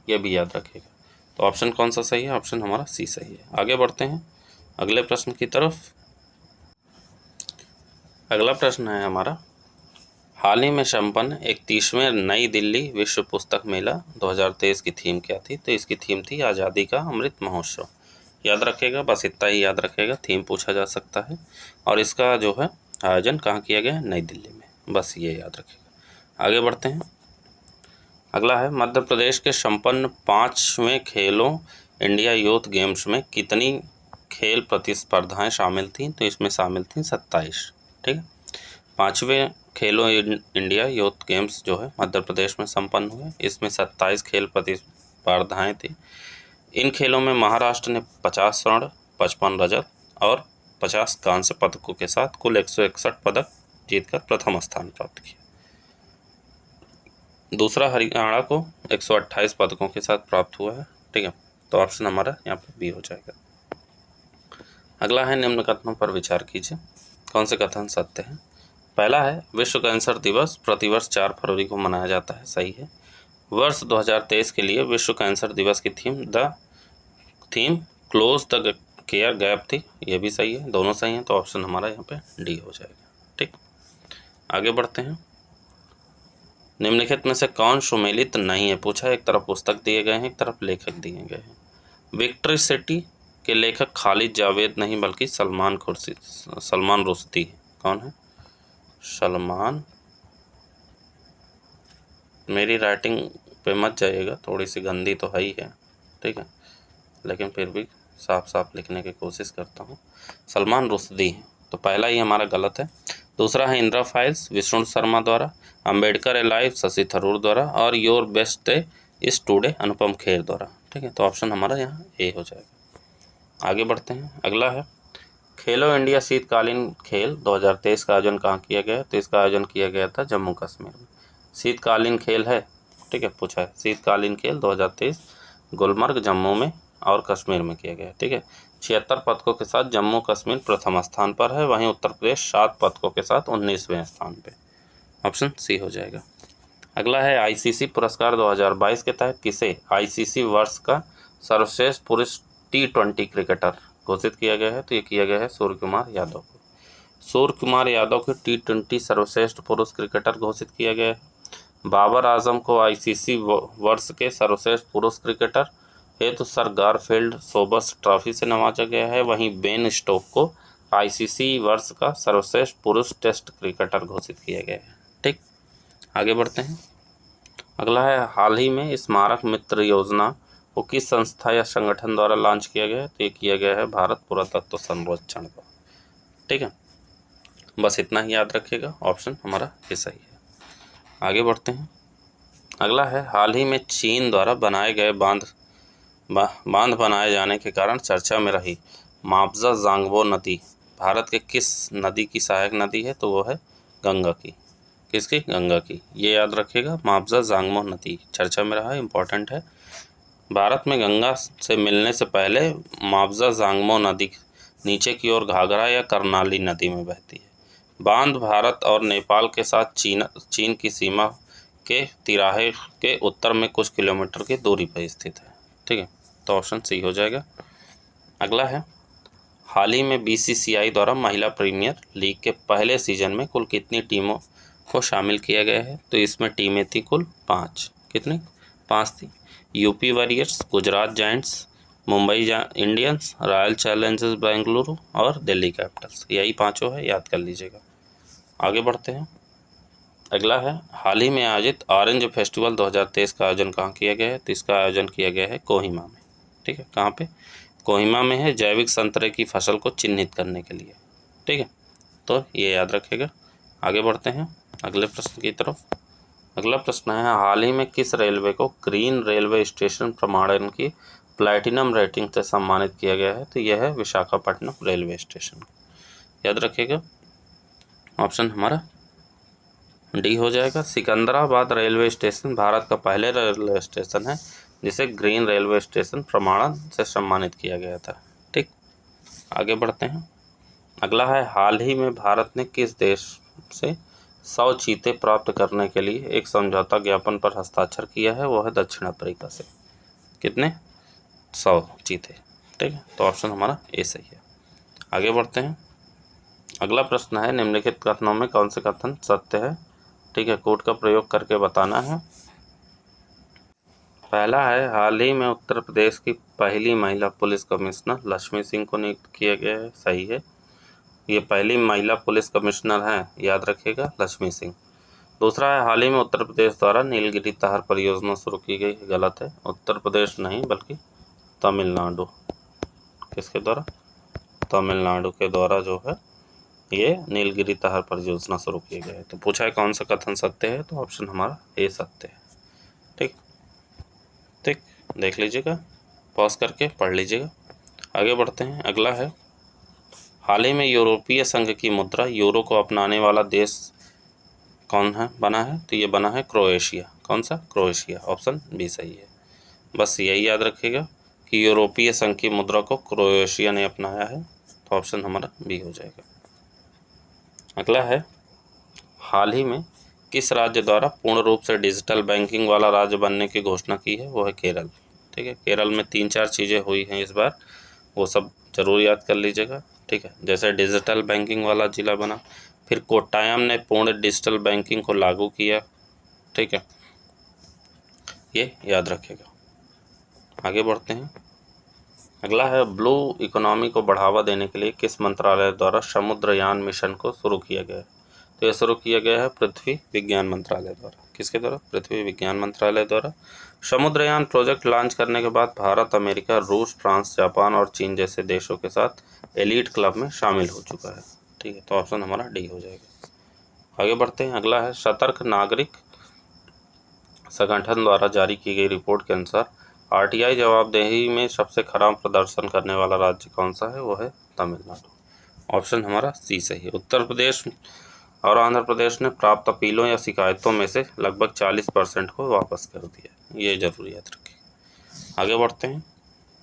A: ये भी याद रखिएगा। तो ऑप्शन कौन सा सही है? ऑप्शन हमारा सी सही है। आगे बढ़ते हैं अगले प्रश्न की तरफ। अगला प्रश्न है हमारा, हाल ही में संपन्न 31वें नई दिल्ली विश्व पुस्तक मेला 2023 की थीम क्या थी? तो इसकी थीम थी आज़ादी का अमृत महोत्सव। याद रखेगा, बस इतना ही याद रखेगा। थीम पूछा जा सकता है। और इसका जो है आयोजन कहाँ किया गया? नई दिल्ली में। बस ये याद रखेगा। आगे बढ़ते हैं। अगला है, मध्य प्रदेश के संपन्न 5वें खेलो इंडिया यूथ गेम्स में कितनी खेल प्रतिस्पर्धाएं शामिल थीं? तो इसमें शामिल थीं 27। ठीक है, 5वें खेलो इंडिया यूथ गेम्स जो है मध्य प्रदेश में संपन्न हुए। इसमें 27 खेल प्रतिस्पर्धाएं थी। इन खेलों में महाराष्ट्र ने 50 स्वर्ण, 55 रजत और 50 कांस्य पदकों के साथ कुल 161 पदक जीतकर प्रथम स्थान प्राप्त किया। दूसरा हरियाणा को 128 पदकों के साथ प्राप्त हुआ है। ठीक है, तो ऑप्शन हमारा यहाँ पर बी हो जाएगा। अगला है, निम्न कथनों पर विचार कीजिए, कौन से कथन सत्य है? पहला है, विश्व कैंसर दिवस प्रतिवर्ष 4 फरवरी को मनाया जाता है। सही है। वर्ष 2023 के लिए विश्व कैंसर दिवस की theme close the care gap थी। ये भी सही है, दोनों सही हैं। तो ऑप्शन हमारा यहाँ पे डी हो जाएगा। ठीक, आगे बढ़ते हैं। निम्नलिखित में से कौन सुमेलित नहीं है? पूछा। एक तरफ पुस्तक दिए गए हैं, एक तरफ लेखक दिए गए हैं। विक्ट्री सिटी के लेखक खालिद जावेद नहीं बल्कि सलमान रुश्दी। कौन है? सलमान। मेरी राइटिंग पे मत जाइएगा, थोड़ी सी गंदी तो है ही है। ठीक है, लेकिन फिर भी साफ साफ लिखने की कोशिश करता हूँ। सलमान रुश्दी है। तो पहला ही हमारा गलत है। दूसरा है इंदिरा फाइल्स विष्णु शर्मा द्वारा, अंबेडकर एलाइव शशि थरूर द्वारा और your best day is today Anupam Kher द्वारा। ठीक है, तो ऑप्शन हमारा यहाँ ए हो जाएगा। आगे बढ़ते हैं। अगला है, खेलो इंडिया शीतकालीन खेल 2023 का आयोजन कहाँ किया गया? तो इसका आयोजन किया गया था जम्मू कश्मीर में। शीतकालीन खेल है। ठीक है, पूछा है शीतकालीन खेल 2023 गुलमर्ग, जम्मू में और कश्मीर में किया गया। ठीक है, 76 पदकों के साथ जम्मू कश्मीर प्रथम स्थान पर है। वहीं उत्तर प्रदेश 7 पदकों के साथ 19वें स्थान पे। ऑप्शन सी हो जाएगा। अगला है, ICC पुरस्कार 2022 के तहत किसे ICC वर्ष का सर्वश्रेष्ठ पुरुष T20 क्रिकेटर घोषित किया गया है? तो ये किया गया है सूर्य कुमार यादव को। सूर्य कुमार यादव को T20 सर्वश्रेष्ठ पुरुष क्रिकेटर घोषित किया गया है। बाबर आजम को ICC वर्ष के सर्वश्रेष्ठ पुरुष क्रिकेटर हेतु सर गारफील्ड सोबर्स ट्रॉफी से नवाजा गया है। वहीं बेन स्टोक को ICC वर्ष का सर्वश्रेष्ठ पुरुष टेस्ट क्रिकेटर घोषित किया गया है। ठीक, आगे बढ़ते हैं। अगला है, हाल ही में स्मारक मित्र योजना को किस संस्था या संगठन द्वारा लॉन्च किया गया है? तो ये किया गया है भारत पुरातत्व सर्वेक्षण का। ठीक है, बस इतना ही याद रखिएगा, ऑप्शन हमारा ये सही है। आगे बढ़ते हैं। अगला है, हाल ही में चीन द्वारा बनाए गए बांध बनाए जाने के कारण चर्चा में रही मापजा जांगबो नदी भारत के किस नदी की सहायक नदी है? तो वो है गंगा की। किसकी? गंगा की। ये याद रखिएगा, मापजा जांगबो नदी चर्चा में रहा, इंपॉर्टेंट है। भारत में गंगा से मिलने से पहले मापजा जांगबो नदी नीचे की ओर घाघरा या कर्नाली नदी में बहती है। बांध भारत और नेपाल के साथ चीन की सीमा के तिराहे के उत्तर में कुछ किलोमीटर की दूरी पर स्थित है। ठीक है, तो ऑप्शन सी हो जाएगा। अगला है, हाल ही में बीसीसीआई द्वारा महिला प्रीमियर लीग के पहले सीजन में कुल कितनी टीमों को शामिल किया गया है? तो इसमें टीमें थी कुल 5। कितनी? 5 थी। UP warriors, Gujarat giants, Mumbai Indians, royal Challengers Bengaluru और दिल्ली कैपिटल्स। यही पांचों है, याद कर लीजिएगा। आगे बढ़ते हैं। अगला है, हाल ही में आयोजित ऑरेंज फेस्टिवल 2023 का आयोजन कहाँ किया गया है? तो इसका आयोजन किया गया है कोहिमा में। ठीक है, कहाँ पे? कोहिमा में है, जैविक संतरे की फसल को चिन्हित करने के लिए। ठीक है, तो ये याद रखिएगा। आगे बढ़ते हैं अगले प्रश्न की तरफ। अगला प्रश्न है, हाल ही में किस रेलवे को ग्रीन रेलवे स्टेशन प्रमाणन की प्लैटिनम रेटिंग से सम्मानित किया गया है? तो यह है विशाखापट्टनम रेलवे स्टेशन। याद रखिएगा, ऑप्शन हमारा डी हो जाएगा। सिकंदराबाद रेलवे स्टेशन भारत का पहले रेलवे स्टेशन है जिसे ग्रीन रेलवे स्टेशन प्रमाणन से सम्मानित किया गया था। ठीक, आगे बढ़ते हैं। अगला है, हाल ही में भारत ने किस देश से 100 चीते प्राप्त करने के लिए एक समझौता ज्ञापन पर हस्ताक्षर किया है? वो है दक्षिण अफ्रीका से। कितने? 100 चीते। ठीक है, तो ऑप्शन हमारा ए सही है। आगे बढ़ते हैं। अगला प्रश्न है, निम्नलिखित कथनों में कौन से कथन सत्य है? ठीक है, कोड का प्रयोग करके बताना है। पहला है, हाल ही में उत्तर प्रदेश की पहली महिला पुलिस कमिश्नर लक्ष्मी सिंह को नियुक्त किया गया है। सही है, ये पहली महिला पुलिस कमिश्नर हैं, याद रखिएगा, लक्ष्मी सिंह। दूसरा है, हाल ही में उत्तर प्रदेश द्वारा नीलगिरी तहर परियोजना शुरू की गई। गलत है, उत्तर प्रदेश नहीं बल्कि तमिलनाडु। किसके द्वारा? तमिलनाडु के द्वारा जो है ये नीलगिरी तहर परियोजना शुरू किए गए हैं। तो पूछा है कौन सा कथन सत्य है? तो ऑप्शन हमारा ए सत्य है। ठीक ठीक, देख लीजिएगा, पॉज करके पढ़ लीजिएगा। आगे बढ़ते हैं। अगला है, हाल ही में यूरोपीय संघ की मुद्रा यूरो को अपनाने वाला देश कौन है बना है? तो ये बना है क्रोएशिया। कौन सा? क्रोएशिया। ऑप्शन बी सही है। बस यही याद रखिएगा कि यूरोपीय संघ की मुद्रा को क्रोएशिया ने अपनाया है, तो ऑप्शन हमारा बी हो जाएगा। अगला है, हाल ही में किस राज्य द्वारा पूर्ण रूप से डिजिटल बैंकिंग वाला राज्य बनने की घोषणा की है? वो है केरल। ठीक है, केरल में 3-4 चीज़ें हुई हैं इस बार, वो सब जरूर याद कर लीजिएगा। ठीक है, जैसे डिजिटल बैंकिंग वाला जिला बना, फिर कोट्टायम ने पूर्ण डिजिटल बैंकिंग को लागू किया। ठीक है, ये याद रखिएगा। आगे बढ़ते हैं। अगला है, ब्लू इकोनॉमी को बढ़ावा देने के लिए किस मंत्रालय द्वारा समुद्रयान मिशन को शुरू किया गया है? तो यह शुरू किया गया है पृथ्वी विज्ञान मंत्रालय द्वारा। किसके द्वारा? पृथ्वी विज्ञान मंत्रालय द्वारा। समुद्रयान प्रोजेक्ट लॉन्च करने के बाद भारत, अमेरिका, रूस, फ्रांस, जापान और चीन जैसे देशों के साथ एलीट क्लब में शामिल हो चुका है। ठीक है, तो ऑप्शन हमारा डी हो जाएगा। आगे बढ़ते हैं। अगला है, सतर्क नागरिक संगठन द्वारा जारी की गई रिपोर्ट के अनुसार आरटीआई जवाबदेही में सबसे खराब प्रदर्शन करने वाला राज्य कौन सा है? वो है तमिलनाडु। ऑप्शन हमारा सी सही है। उत्तर प्रदेश और आंध्र प्रदेश ने प्राप्त अपीलों या शिकायतों में से लगभग 40% को वापस कर दिया। ये जरूर याद रखें। आगे बढ़ते हैं।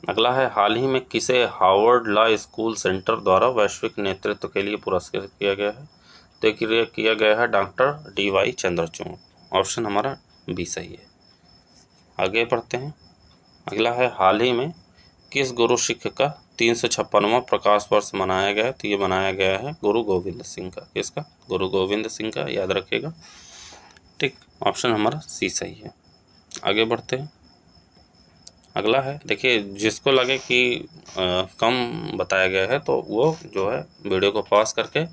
A: अगला है, हाल ही में किसे हार्वर्ड लॉ स्कूल सेंटर द्वारा वैश्विक नेतृत्व के लिए पुरस्कृत किया गया है? तो किया गया है डॉक्टर DY चंद्रचूड़। ऑप्शन हमारा बी सही है। आगे बढ़ते हैं। अगला है, हाल ही में किस गुरु सिख का 356वां प्रकाश वर्ष मनाया गया है? तो ये मनाया गया है गुरु गोविंद सिंह का। किसका? गुरु गोविंद सिंह का, याद रखिएगा। ठीक, ऑप्शन हमारा सी सही है। आगे बढ़ते हैं। अगला है, देखिए, जिसको लगे कि कम बताया गया है तो वो जो है वीडियो को पॉज करके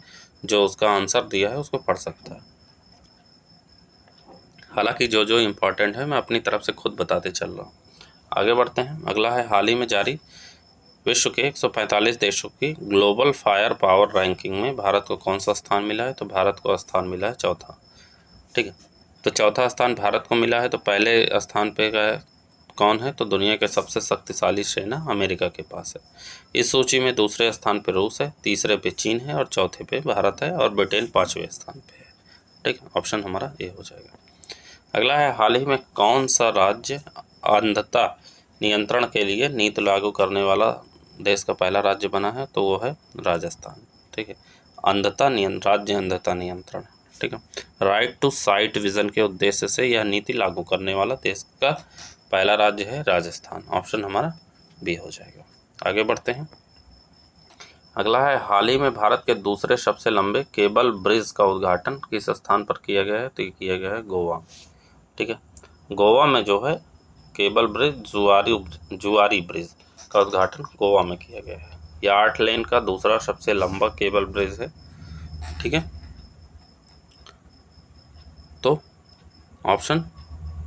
A: जो उसका आंसर दिया है उसको पढ़ सकता है। हालांकि जो जो इम्पोर्टेंट है मैं अपनी तरफ से खुद बताते चल रहा हूँ। आगे बढ़ते हैं। अगला है, हाल ही में जारी विश्व के 145 देशों की ग्लोबल फायर पावर रैंकिंग में भारत को कौन सा स्थान मिला है? तो भारत को स्थान मिला है चौथा। ठीक है, तो चौथा स्थान भारत को मिला है। तो पहले स्थान पे कौन है? तो दुनिया के सबसे शक्तिशाली सेना अमेरिका के पास है। इस सूची में दूसरे स्थान पे रूस है, तीसरे पे चीन है और चौथे पे भारत है और ब्रिटेन 5वें स्थान पे है। ठीक है, ऑप्शन हमारा ए हो जाएगा। अगला है, हाल ही में कौन सा राज्य अंधता नियंत्रण के लिए नीति लागू करने वाला देश का पहला राज्य बना है? तो वो है राजस्थान। ठीक है, राज्य अंधता नियंत्रण। ठीक है, राइट टू साइट विजन के उद्देश्य से यह नीति लागू करने वाला देश का पहला राज्य है राजस्थान। ऑप्शन हमारा बी हो जाएगा। आगे बढ़ते हैं। अगला है, हाल ही में भारत के दूसरे सबसे लंबे केबल ब्रिज का उद्घाटन किस स्थान पर किया गया है? तो ये किया गया है गोवा। ठीक है, गोवा में जो है केबल ब्रिज जुआरी ब्रिज का उद्घाटन गोवा में किया गया है। यह 8 लेन का दूसरा सबसे लंबा केबल ब्रिज है। ठीक है, तो ऑप्शन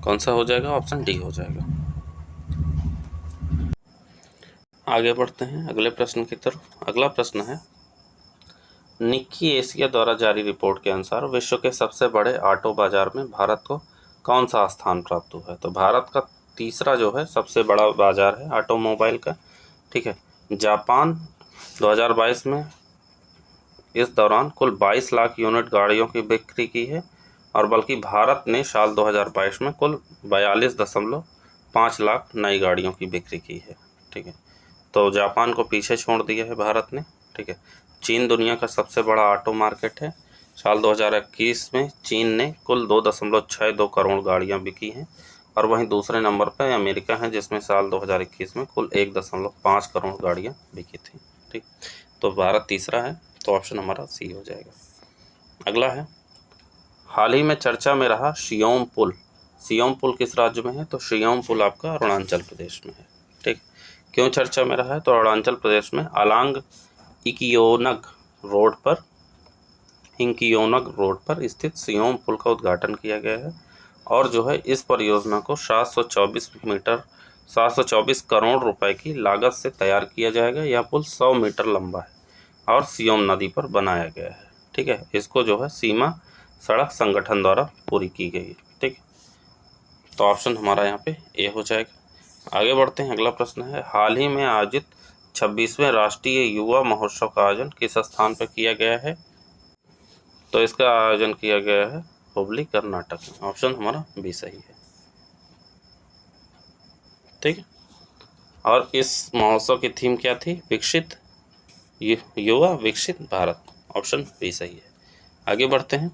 A: कौन सा हो जाएगा? ऑप्शन डी हो जाएगा। आगे बढ़ते हैं अगले प्रश्न की तरफ। अगला प्रश्न है, निक्की एशिया द्वारा जारी रिपोर्ट के अनुसार विश्व के सबसे बड़े ऑटो बाजार में भारत को कौन सा स्थान प्राप्त हुआ है? तो भारत का तीसरा जो है सबसे बड़ा बाजार है ऑटोमोबाइल का। ठीक है, जापान 2022 में इस दौरान कुल 22 लाख यूनिट गाड़ियों की बिक्री की है और बल्कि भारत ने साल 2022 में कुल 42.5 लाख नई गाड़ियों की बिक्री की है। ठीक है, तो जापान को पीछे छोड़ दिया है भारत ने। ठीक है, चीन दुनिया का सबसे बड़ा ऑटो मार्केट है। साल 2021 में चीन ने कुल 2.62 करोड़ गाड़ियां बिकी हैं और वहीं दूसरे नंबर पर अमेरिका है जिसमें साल 2021 में कुल 1.5 करोड़ गाड़ियां बिकी थी। ठीक, तो भारत तीसरा है, तो ऑप्शन हमारा सी हो जाएगा। अगला है, हाल ही में चर्चा में रहा शियोम पुल। शियोम पुल किस राज्य में है? तो शियोम पुल आपका अरुणाचल प्रदेश में है। ठीक, क्यों चर्चा में रहा है? तो अरुणाचल प्रदेश में अलांग इंकियोनग रोड पर स्थित सियोम पुल का उद्घाटन किया गया है और जो है इस परियोजना को 724 करोड़ रुपए की लागत से तैयार किया जाएगा। यह पुल 100 मीटर लंबा है और सियोम नदी पर बनाया गया है। ठीक है, इसको जो है सीमा सड़क संगठन द्वारा पूरी की गई है। ठीक, तो ऑप्शन हमारा यहाँ पे ए हो जाएगा। आगे बढ़ते हैं। अगला प्रश्न है, हाल ही में आयोजित 26वें राष्ट्रीय युवा महोत्सव का आयोजन किस स्थान पर किया गया है? तो इसका आयोजन किया गया है हुबली कर्नाटक में। ऑप्शन हमारा बी सही है। ठीक है, और इस महोत्सव की थीम क्या थी? विकसित युवा विकसित भारत। ऑप्शन बी सही है। आगे बढ़ते हैं।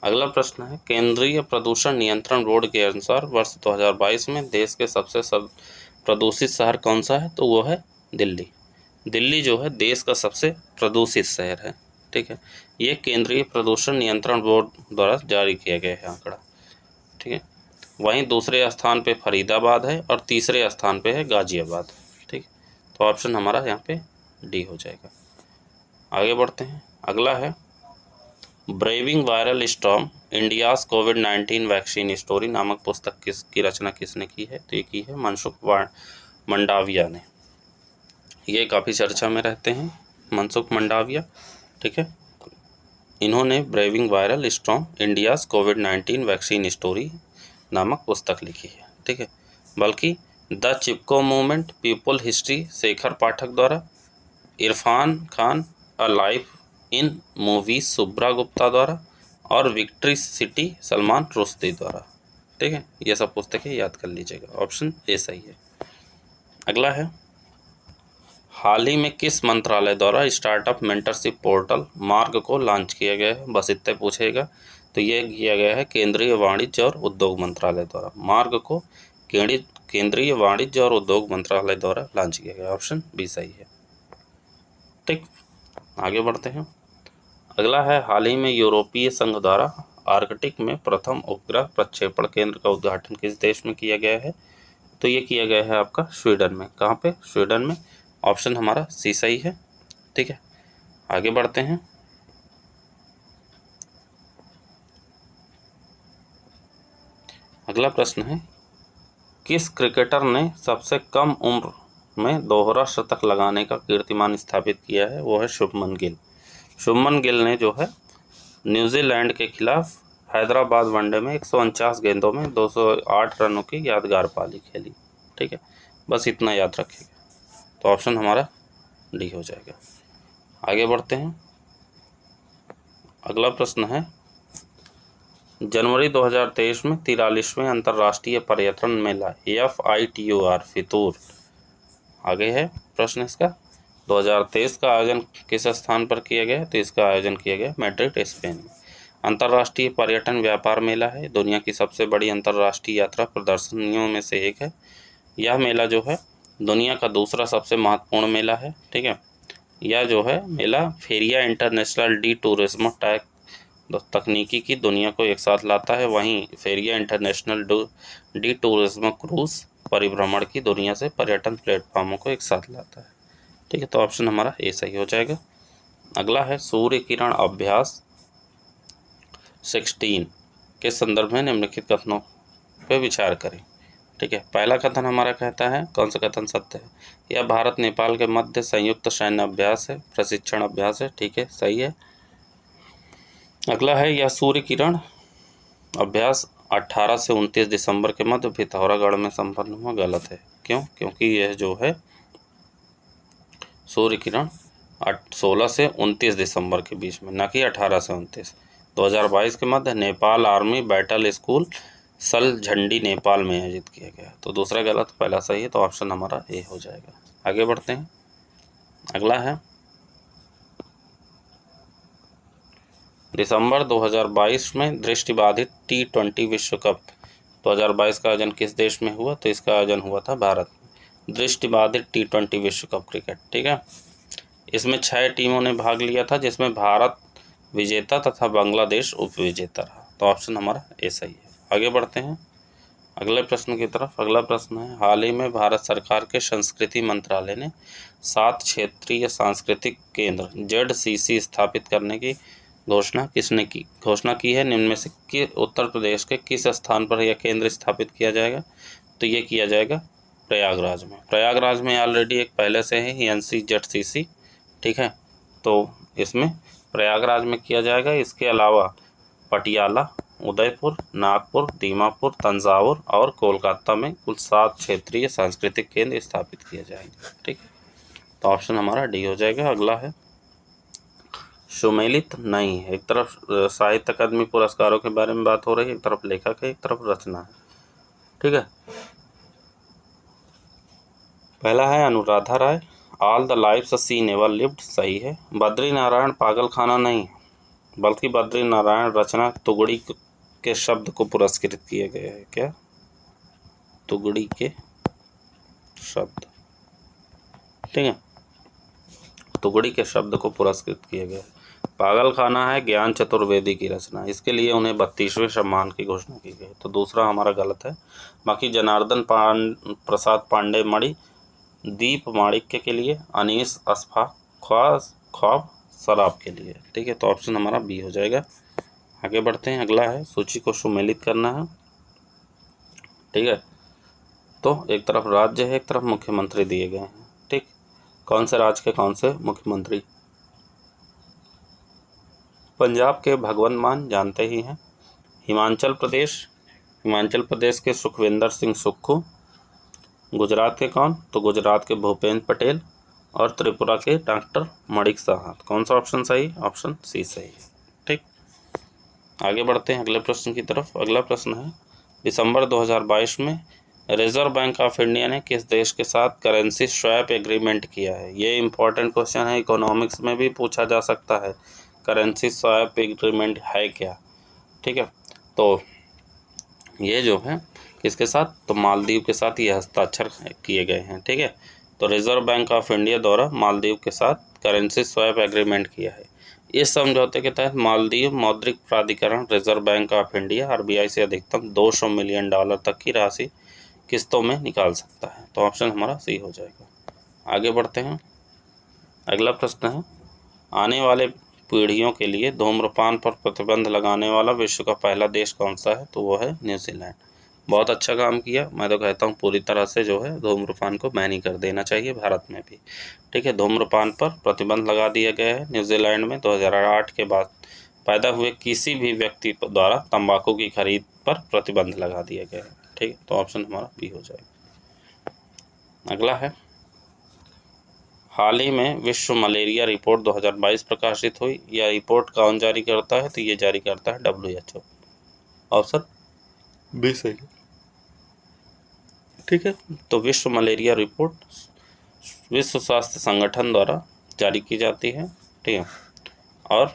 A: अगला प्रश्न है, केंद्रीय प्रदूषण नियंत्रण बोर्ड के अनुसार वर्ष 2022 में देश के सबसे प्रदूषित शहर कौन सा है? तो वो है दिल्ली। दिल्ली जो है देश का सबसे प्रदूषित शहर है। ठीक है, ये केंद्रीय प्रदूषण नियंत्रण बोर्ड द्वारा जारी किया गया है आंकड़ा। ठीक है, वहीं दूसरे स्थान पे फरीदाबाद है और तीसरे स्थान पे है गाजियाबाद। ठीक, तो ऑप्शन हमारा यहाँ पे डी हो जाएगा। आगे बढ़ते हैं। अगला है, ब्रेविंग वायरल स्टॉर्म इंडियाज कोविड-19 वैक्सीन स्टोरी नामक पुस्तक किसकी रचना किसने की है? तो ये की है मनसुख मंडाविया ने। ये काफ़ी चर्चा में रहते हैं मनसुख मंडाविया। ठीक है, इन्होंने ब्रेविंग वायरल स्टॉर्म इंडियाज कोविड-19 वैक्सीन स्टोरी नामक पुस्तक लिखी है। ठीक है, बल्कि the Chipko movement people history Shekhar Pathak द्वारा, Irfan Khan a life in movie Shubhra Gupta द्वारा और विक्ट्री सिटी सलमान रुश्दी द्वारा। ठीक है, ये सब पुस्तकें याद कर लीजिएगा। ऑप्शन ए सही है। अगला है, हाल ही में किस मंत्रालय द्वारा स्टार्टअप मेंटरशिप पोर्टल मार्ग को लॉन्च किया गया है? बस इतने पूछेगा। तो ये किया गया है केंद्रीय वाणिज्य और उद्योग मंत्रालय द्वारा। मार्ग को केंद्रीय वाणिज्य और उद्योग मंत्रालय द्वारा लॉन्च किया गया। ऑप्शन बी सही है। ठीक, आगे बढ़ते हैं। अगला है, हाल ही में यूरोपीय संघ द्वारा आर्कटिक में प्रथम उपग्रह प्रक्षेपण केंद्र का उद्घाटन किस देश में किया गया है? तो ये किया गया है आपका स्वीडन में। कहाँ पे? स्वीडन में। ऑप्शन हमारा सी सही है। ठीक है, आगे बढ़ते हैं। अगला प्रश्न है, किस क्रिकेटर ने सबसे कम उम्र में दोहरा शतक लगाने का कीर्तिमान स्थापित किया है वो है शुभमन गिल। शुभमन गिल ने जो है न्यूजीलैंड के खिलाफ हैदराबाद वनडे में 149 गेंदों में 208 रनों की यादगार पारी खेली। ठीक है, बस इतना याद रखिएगा। तो ऑप्शन हमारा डी हो जाएगा। आगे बढ़ते हैं। अगला प्रश्न है, जनवरी 2023 में 43वें अंतर्राष्ट्रीय पर्यटन मेला FITUR फितूर, आगे है प्रश्न इसका, 2023 का आयोजन किस स्थान पर किया गया? तो इसका आयोजन किया गया मैड्रिड, स्पेन में। अंतर्राष्ट्रीय पर्यटन व्यापार मेला है, दुनिया की सबसे बड़ी अंतर्राष्ट्रीय यात्रा प्रदर्शनियों में से एक है। यह मेला जो है दुनिया का दूसरा सबसे महत्वपूर्ण मेला है। ठीक है, यह जो है मेला फेरिया इंटरनेशनल डी टूरिज्म टैग तकनीकी की दुनिया को एक साथ लाता है। वहीं फेरिया इंटरनेशनल डी टूरिज्म क्रूज परिभ्रमण की दुनिया से पर्यटन प्लेटफॉर्मों को एक साथ लाता है। ठीक है, तो ऑप्शन हमारा ए सही हो जाएगा। अगला है, सूर्य किरण अभ्यास 16 के संदर्भ में निम्नलिखित कथनों पर विचार करें। ठीक है, पहला कथन हमारा कहता है, कौन सा कथन सत्य है? यह भारत नेपाल के मध्य संयुक्त सैन्य अभ्यास है, प्रशिक्षण अभ्यास है। ठीक है, सही है। अगला है, यह सूर्य किरण अभ्यास 18 से 29 दिसंबर के मध्य पिथौरागढ़ में संपन्न हुआ। गलत है। क्यों? क्योंकि यह जो है सूर्य किरण 16 से 29 दिसंबर के बीच में, न कि 18 से 29। 2022 के मध्य नेपाल आर्मी बैटल स्कूल सल झंडी नेपाल में आयोजित किया गया। तो दूसरा गलत, पहला सही है। तो ऑप्शन हमारा ए हो जाएगा। आगे बढ़ते हैं। अगला है, दिसंबर 2022 में दृष्टिबाधित T20 विश्व कप 2022 का आयोजन किस देश में हुआ? तो इसका आयोजन हुआ था भारत में। दृष्टिबाधित T20 विश्व कप क्रिकेट। ठीक है, इसमें 6 टीमों ने भाग लिया था, जिसमें भारत विजेता तथा बांग्लादेश उपविजेता रहा। तो ऑप्शन हमारा ए सही है। आगे बढ़ते हैं अगले प्रश्न की तरफ। अगला प्रश्न है, हाल ही में भारत सरकार के संस्कृति मंत्रालय ने 7 क्षेत्रीय सांस्कृतिक केंद्र ZCC स्थापित करने की घोषणा की है? निम्न में से उत्तर प्रदेश के किस स्थान पर यह केंद्र स्थापित किया जाएगा? तो ये किया जाएगा प्रयागराज में। प्रयागराज में ऑलरेडी एक पहले से है NCZCC। ठीक है, तो इसमें प्रयागराज में किया जाएगा। इसके अलावा पटियाला, उदयपुर, नागपुर, दीमापुर, तंजावुर और कोलकाता में कुल 7 क्षेत्रीय सांस्कृतिक केंद्र स्थापित किए जाएंगे। ठीक, तो ऑप्शन हमारा डी हो जाएगा। अगला है, सुमेलित नहीं है। एक तरफ साहित्य अकादमी पुरस्कारों के बारे में बात हो रही है, एक तरफ लेखक है, एक तरफ रचना है। ठीक है, पहला है Anuradha Roy, all the lives she never lived, सही है। बद्री नारायण पागल खाना नहीं, बल्कि बद्री नारायण रचना तुगड़ी के शब्द को पुरस्कृत किए गए हैं। क्या? तुगड़ी के शब्द। ठीक है, तुगड़ी के शब्द को पुरस्कृत किए गए। पागल खाना है ज्ञान चतुर्वेदी की रचना, इसके लिए उन्हें 32वें सम्मान की घोषणा की गई। तो दूसरा हमारा गलत है। बाकी जनार्दन प्रसाद पांडे मणि दीप माणिक्य के लिए, अनीस अस्फा ख्वाब शराब के लिए। ठीक है, तो ऑप्शन हमारा बी हो जाएगा। आगे बढ़ते हैं। अगला है, सूची को सुमेलित करना है। ठीक है, तो एक तरफ राज्य है, एक तरफ मुख्यमंत्री दिए गए हैं। ठीक, कौन से राज्य के कौन से मुख्यमंत्री? पंजाब के भगवंत मान जानते ही हैं। हिमाचल प्रदेश के सुखविंदर सिंह सुक्खू। गुजरात के कौन? तो गुजरात के भूपेंद्र पटेल। और त्रिपुरा के डॉक्टर मणिक साहा। कौन सा ऑप्शन सही? ऑप्शन सी सही है। ठीक, आगे बढ़ते हैं अगले प्रश्न की तरफ। अगला प्रश्न है, दिसंबर 2022 में रिजर्व बैंक ऑफ इंडिया ने किस देश के साथ करेंसी स्वैप एग्रीमेंट किया है? ये इंपॉर्टेंट क्वेश्चन है, इकोनॉमिक्स में भी पूछा जा सकता है। करेंसी स्वैप एग्रीमेंट है क्या? ठीक है, तो ये जो है किसके साथ? तो मालदीव के साथ ये हस्ताक्षर किए गए हैं। ठीक है, तो रिजर्व बैंक ऑफ इंडिया द्वारा मालदीव के साथ करेंसी स्वैप एग्रीमेंट किया है। इस समझौते के तहत मालदीव मौद्रिक प्राधिकरण reserve bank of India RBI से अधिकतम $200 मिलियन तक की राशि किस्तों में निकाल सकता है। तो ऑप्शन हमारा सी हो जाएगा। आगे बढ़ते हैं। अगला प्रश्न है, आने वाले पीढ़ियों के लिए धूम्रपान पर प्रतिबंध लगाने वाला विश्व का पहला देश कौन सा है? तो वो है न्यूजीलैंड। बहुत अच्छा काम किया। मैं तो कहता हूँ पूरी तरह से जो है धूम्रपान को बैन ही कर देना चाहिए भारत में भी। ठीक है, धूम्रपान पर प्रतिबंध लगा दिया गया है। न्यूजीलैंड में 2008 के बाद पैदा हुए किसी भी व्यक्ति द्वारा तंबाकू की खरीद पर प्रतिबंध लगा दिया गया है। ठीक है, तो ऑप्शन हमारा बी हो जाएगा। अगला है, हाल ही में विश्व मलेरिया रिपोर्ट 2022 प्रकाशित हुई। यह रिपोर्ट कौन जारी करता है? तो ये जारी करता है WHO। ऑप्शन बी सही है। ठीक है, तो विश्व मलेरिया रिपोर्ट विश्व स्वास्थ्य संगठन द्वारा जारी की जाती है। ठीक है, और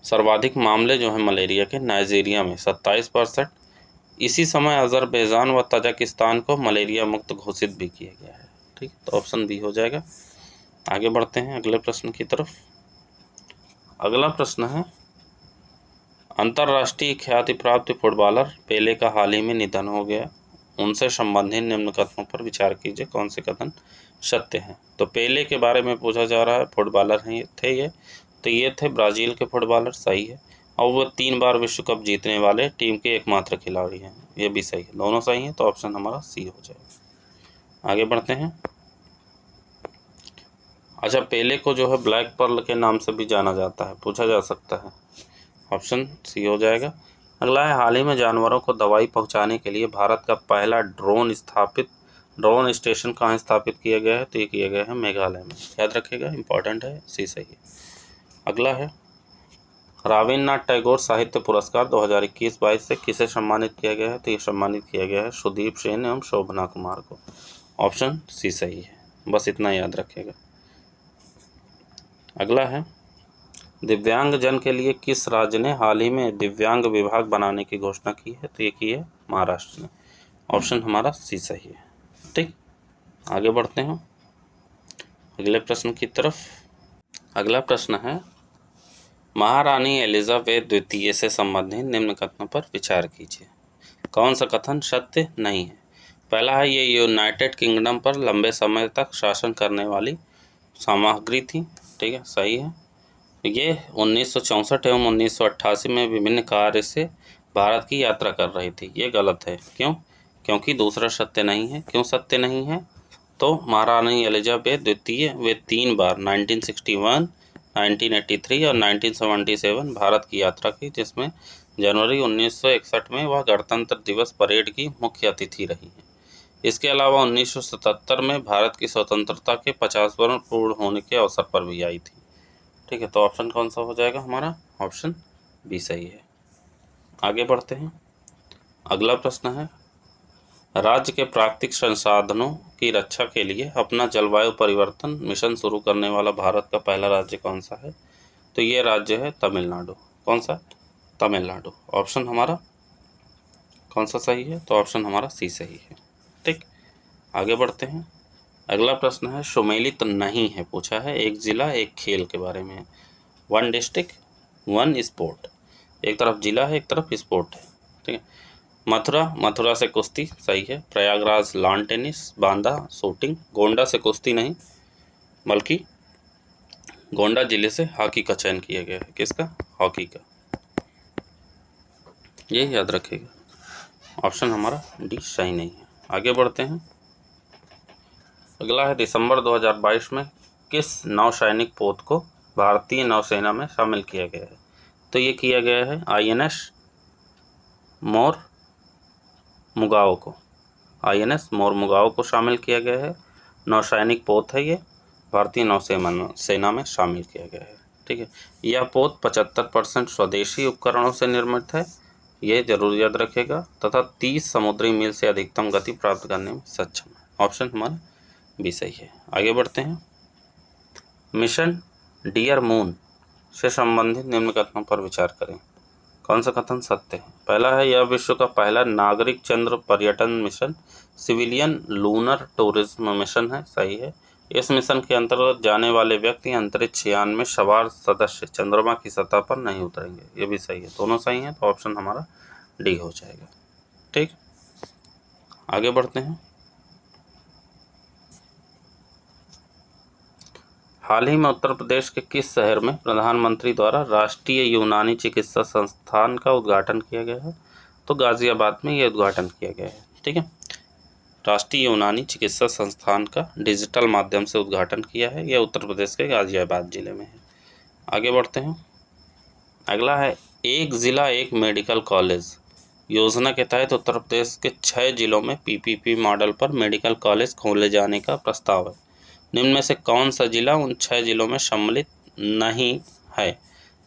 A: सर्वाधिक मामले जो हैं मलेरिया के नाइजीरिया में 27%। इसी समय अजरबैजान व तजाकिस्तान को मलेरिया मुक्त घोषित भी किया गया है। ठीक, तो ऑप्शन बी हो जाएगा। आगे बढ़ते हैं अगले प्रश्न की तरफ। अगला प्रश्न है, अंतर्राष्ट्रीय ख्याति प्राप्त फुटबॉलर पेले का हाल ही में निधन हो गया। उनसे संबंधित निम्न कथनों पर विचार कीजिए, कौन से कथन सत्य हैं? तो पेले के बारे में पूछा जा रहा है, फुटबॉलर हैं थे ये, तो ये थे ब्राज़ील के फुटबॉलर, सही है। और वो 3 बार विश्व कप जीतने वाले टीम के एकमात्र खिलाड़ी हैं, ये भी सही है। दोनों सही हैं, तो ऑप्शन हमारा सी हो जाएगा। आगे बढ़ते हैं। अच्छा, पेले को जो है ब्लैक पर्ल के नाम से भी जाना जाता है, पूछा जा सकता है। ऑप्शन सी हो जाएगा। अगला है, हाल ही में जानवरों को दवाई पहुंचाने के लिए भारत का पहला ड्रोन स्टेशन कहाँ स्थापित किया गया है? तो ये किया गया है मेघालय में। याद रखिएगा, इंपॉर्टेंट है, सी सही है। अगला है, रवीन्द्रनाथ टैगोर साहित्य पुरस्कार 2021-22 से किसे सम्मानित किया गया है? तो ये सम्मानित किया गया है सुदीप सेन एवं शोभना कुमार को। ऑप्शन सी सही है, बस इतना याद रखिएगा। अगला है, दिव्यांग जन के लिए किस राज्य ने हाल ही में दिव्यांग विभाग बनाने की घोषणा की है? तो ये की है महाराष्ट्र ने। ऑप्शन हमारा सी सही है। ठीक, आगे बढ़ते हैं अगले प्रश्न की तरफ। अगला प्रश्न है, महारानी एलिजाबेथ द्वितीय से संबंधित निम्न कथनों पर विचार कीजिए, कौन सा कथन सत्य नहीं है? पहला है, ये यूनाइटेड किंगडम पर लंबे समय तक शासन करने वाली सामग्री थी। ठीक है, सही है। ये 1964 एवं 1988 में विभिन्न कार्य से भारत की यात्रा कर रही थी। ये गलत है, क्यों? क्योंकि दूसरा सत्य नहीं है। क्यों सत्य नहीं है? तो महारानी एलिजाबेथ द्वितीय वे 3 बार 1961, 1983 और 1977 भारत की यात्रा की, जिसमें जनवरी 1961 में वह गणतंत्र दिवस परेड की मुख्य अतिथि रही हैं। इसके अलावा 1977 में भारत की स्वतंत्रता के 50 वर्ष पूर्ण होने के अवसर पर भी आई थी। ठीक है, तो ऑप्शन कौन सा हो जाएगा हमारा? ऑप्शन बी सही है। आगे बढ़ते हैं। अगला प्रश्न है, राज्य के प्राकृतिक संसाधनों की रक्षा के लिए अपना जलवायु परिवर्तन मिशन शुरू करने वाला भारत का पहला राज्य कौन सा है? तो ये राज्य है तमिलनाडु। कौन सा? तमिलनाडु। ऑप्शन हमारा कौन सा सही है? तो ऑप्शन हमारा सी सही है। ठीक, आगे बढ़ते हैं। अगला प्रश्न है, सुमेलित नहीं है, पूछा है एक जिला एक खेल के बारे में। 1 डिस्ट्रिक्ट 1 स्पोर्ट, एक तरफ जिला है एक तरफ स्पोर्ट है। ठीक है, मथुरा से कुश्ती, सही है। Prayagraj lawn tennis, Banda shooting, Gonda से कुश्ती नहीं बल्कि गोंडा जिले से हॉकी का चयन किया गया है। किसका? हॉकी का। ये याद रखिएगा, ऑप्शन हमारा डी सही नहीं है। आगे बढ़ते हैं। अगला है, दिसंबर 2022 में किस नौसैनिक पोत को भारतीय नौसेना में शामिल किया गया है? तो ये किया गया है INS मोर मुगाओ को। INS मोर मुगाओ को शामिल किया गया है। नौसैनिक पोत है, ये भारतीय नौसेना में शामिल किया गया है। ठीक है, यह पोत 75% स्वदेशी उपकरणों से निर्मित है, ये जरूर याद रखेगा, तथा 30 समुद्री मील से अधिकतम गति प्राप्त करने में सक्षम है। ऑप्शन हमारा भी सही है। आगे बढ़ते हैं। मिशन डियर मून से संबंधित निम्न कथनों पर विचार करें, कौन सा कथन सत्य है? पहला है, यह विश्व का पहला नागरिक चंद्र पर्यटन mission civilian lunar tourism mission है, सही है। इस मिशन के अंतर्गत जाने वाले व्यक्ति अंतरिक्ष यान में सवार सदस्य चंद्रमा की सतह पर नहीं उतरेंगे, ये भी सही है। दोनों सही हैं, तो ऑप्शन हमारा डी हो जाएगा। ठीक, आगे बढ़ते हैं। हाल ही में उत्तर प्रदेश के किस शहर में प्रधानमंत्री द्वारा राष्ट्रीय यूनानी चिकित्सा संस्थान का उद्घाटन किया गया है? तो गाज़ियाबाद में ये उद्घाटन किया गया है। ठीक है, राष्ट्रीय यूनानी चिकित्सा संस्थान का डिजिटल माध्यम से उद्घाटन किया है, यह उत्तर प्रदेश के गाज़ियाबाद जिले में है। आगे बढ़ते हैं। अगला है एक ज़िला एक मेडिकल कॉलेज योजना के तहत उत्तर प्रदेश के 6 जिलों में पीपीपी मॉडल पर मेडिकल कॉलेज खोले जाने का प्रस्ताव है। निम्न में से कौन सा जिला उन 6 जिलों में सम्मिलित नहीं है?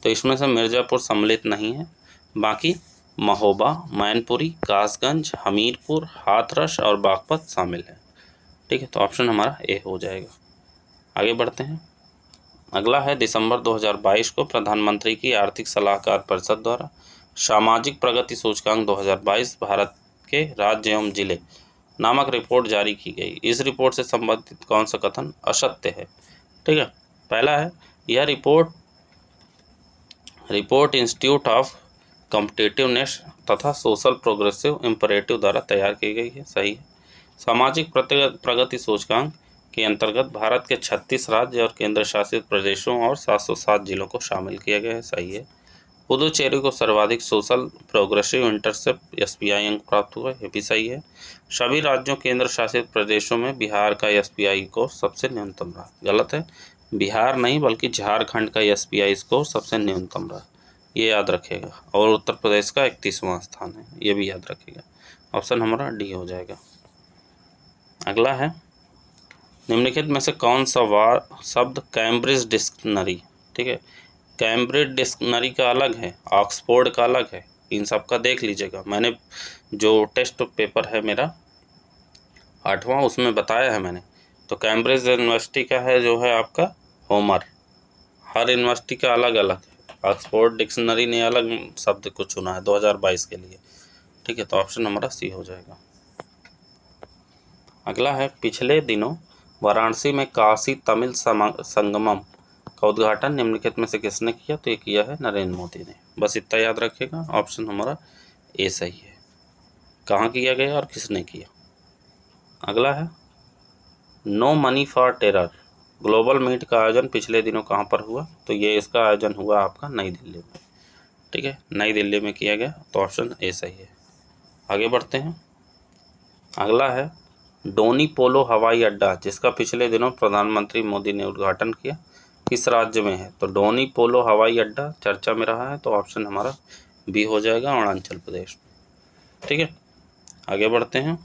A: तो इसमें से मिर्ज़ापुर सम्मिलित नहीं है, बाकी महोबा, मैनपुरी, कासगंज, हमीरपुर, हाथरस और बागपत शामिल है। ठीक है, तो ऑप्शन हमारा ए हो जाएगा। आगे बढ़ते हैं। अगला है दिसंबर 2022 को प्रधानमंत्री की आर्थिक सलाहकार परिषद द्वारा सामाजिक प्रगति सूचकांक 2022 भारत के राज्य एवं जिले नामक रिपोर्ट जारी की गई। इस रिपोर्ट से संबंधित कौन सा कथन असत्य है? ठीक है, पहला है यह रिपोर्ट इंस्टीट्यूट ऑफ कॉम्पिटिटिवनेस तथा सोशल प्रोग्रेसिव इम्परेटिव द्वारा तैयार की गई है, सही है। सामाजिक प्रगति सूचकांक के अंतर्गत भारत के 36 राज्य और केंद्र शासित प्रदेशों और 707 जिलों को शामिल किया गया है, सही है। पुदुचेरी को सर्वाधिक सोशल प्रोग्रेसिव इंटरसेप्ट एसपीआई अंक प्राप्त हुआ, ये भी सही है। सभी राज्यों केंद्र शासित प्रदेशों में बिहार का एसपीआई स्कोर सबसे न्यूनतम रहा, गलत है। बिहार नहीं बल्कि झारखंड का एसपीआई स्कोर सबसे न्यूनतम रहा, ये याद रखेगा। और उत्तर प्रदेश का 31वां स्थान है, ये भी याद रखेगा। ऑप्शन हमारा डी हो जाएगा। अगला है निम्नलिखित में से कौन सा शब्द कैम्ब्रिज डिक्शनरी, ठीक है, कैम्ब्रिज डिक्शनरी का अलग है, ऑक्सफोर्ड का अलग है, इन सब का देख लीजिएगा। मैंने जो टेस्ट पेपर है मेरा 8वां उसमें बताया है मैंने। तो कैम्ब्रिज यूनिवर्सिटी का है जो है आपका होमर, हर यूनिवर्सिटी का अलग अलग है। ऑक्सफोर्ड डिक्शनरी ने अलग शब्द को चुना है 2022 के लिए। ठीक है, तो ऑप्शन हमारा सी हो जाएगा। अगला है पिछले दिनों वाराणसी में काशी तमिल संगमम का उद्घाटन निम्नलिखित में से किसने किया? तो ये किया है नरेंद्र मोदी ने। बस इतना याद रखेगा, ऑप्शन हमारा ए सही है। कहाँ किया गया और किसने किया? अगला है no money for terror global meet का आयोजन पिछले दिनों कहाँ पर हुआ? तो ये इसका आयोजन हुआ आपका नई दिल्ली में। ठीक है, नई दिल्ली में किया गया, तो ऑप्शन ए सही है। आगे बढ़ते हैं। अगला है डोनी पोलो हवाई अड्डा जिसका पिछले दिनों प्रधानमंत्री मोदी ने उद्घाटन किया, किस राज्य में है? तो डोनी पोलो हवाई अड्डा चर्चा में रहा है, तो ऑप्शन हमारा बी हो जाएगा, अरुणाचल प्रदेश में। ठीक है, आगे बढ़ते हैं।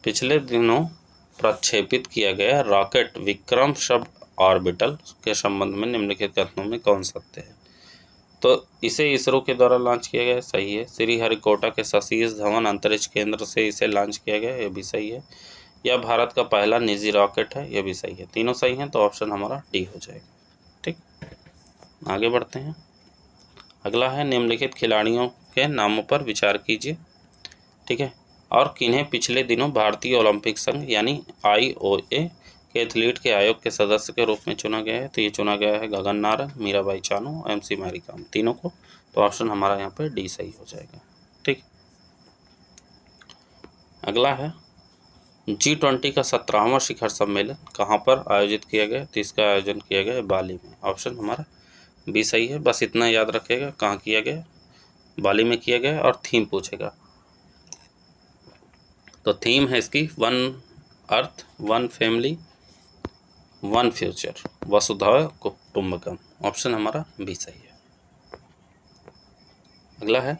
A: पिछले दिनों प्रक्षेपित किया गया रॉकेट विक्रम सब ऑर्बिटल के संबंध में निम्नलिखित कथनों में कौन सत्य है? तो इसे इसरो के द्वारा लॉन्च किया गया है, सही है। श्रीहरिकोटा के सतीश धवन अंतरिक्ष केंद्र से इसे लॉन्च किया गया है, ये भी सही है। यह भारत का पहला निजी रॉकेट है, ये भी सही है। तीनों सही हैं, तो ऑप्शन हमारा डी हो जाएगा। ठीक, आगे बढ़ते हैं। अगला है निम्नलिखित खिलाड़ियों के नामों पर विचार कीजिए। ठीक है, और किन्हें पिछले दिनों भारतीय ओलंपिक संघ यानी IOA के एथलीट के आयोग के सदस्य के रूप में चुना गया है? तो ये चुना गया है गगन नारंग, मीराबाई चानू, MC मैरीकॉम, तीनों को। तो ऑप्शन हमारा यहाँ पे डी सही हो जाएगा। ठीक, अगला है G20 का 17वां शिखर सम्मेलन कहाँ पर आयोजित किया गया? तो इसका आयोजन किया गया है बाली में, ऑप्शन हमारा बी सही है। बस इतना याद रखेगा, कहाँ किया गया, बाली में किया गया, और थीम पूछेगा। तो थीम है इसकी one earth, one family, one future, वसुधैव कुटुंबकम, ऑप्शन हमारा बी सही है। अगला है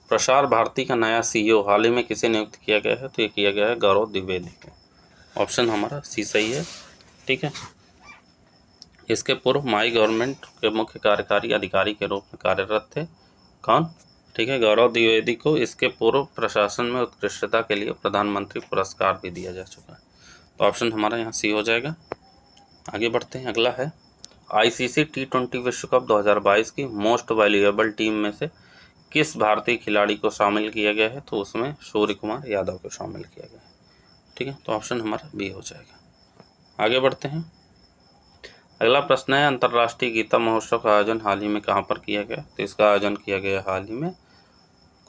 A: प्रसार भारती का नया CEO हाल ही में किसे नियुक्त किया गया है? तो ये किया गया है गौरव द्विवेदी को, ऑप्शन हमारा सी सही है। ठीक है, इसके पूर्व माई गवर्नमेंट के मुख्य कार्यकारी अधिकारी के रूप में कार्यरत थे, कौन? ठीक है, गौरव द्विवेदी को इसके पूर्व प्रशासन में उत्कृष्टता के लिए प्रधानमंत्री पुरस्कार भी दिया जा चुका है, तो ऑप्शन हमारा यहाँ सी हो जाएगा। आगे बढ़ते हैं। अगला है ICC T20 विश्व कप 2022 की मोस्ट वैल्यूएबल टीम में से किस भारतीय खिलाड़ी को शामिल किया गया है? तो उसमें सूर्य कुमार यादव को शामिल किया गया है। ठीक है, तो ऑप्शन हमारा बी हो जाएगा। आगे बढ़ते हैं। अगला प्रश्न है अंतर्राष्ट्रीय गीता महोत्सव का आयोजन हाल ही में कहाँ पर किया गया? तो इसका आयोजन किया गया हाल ही में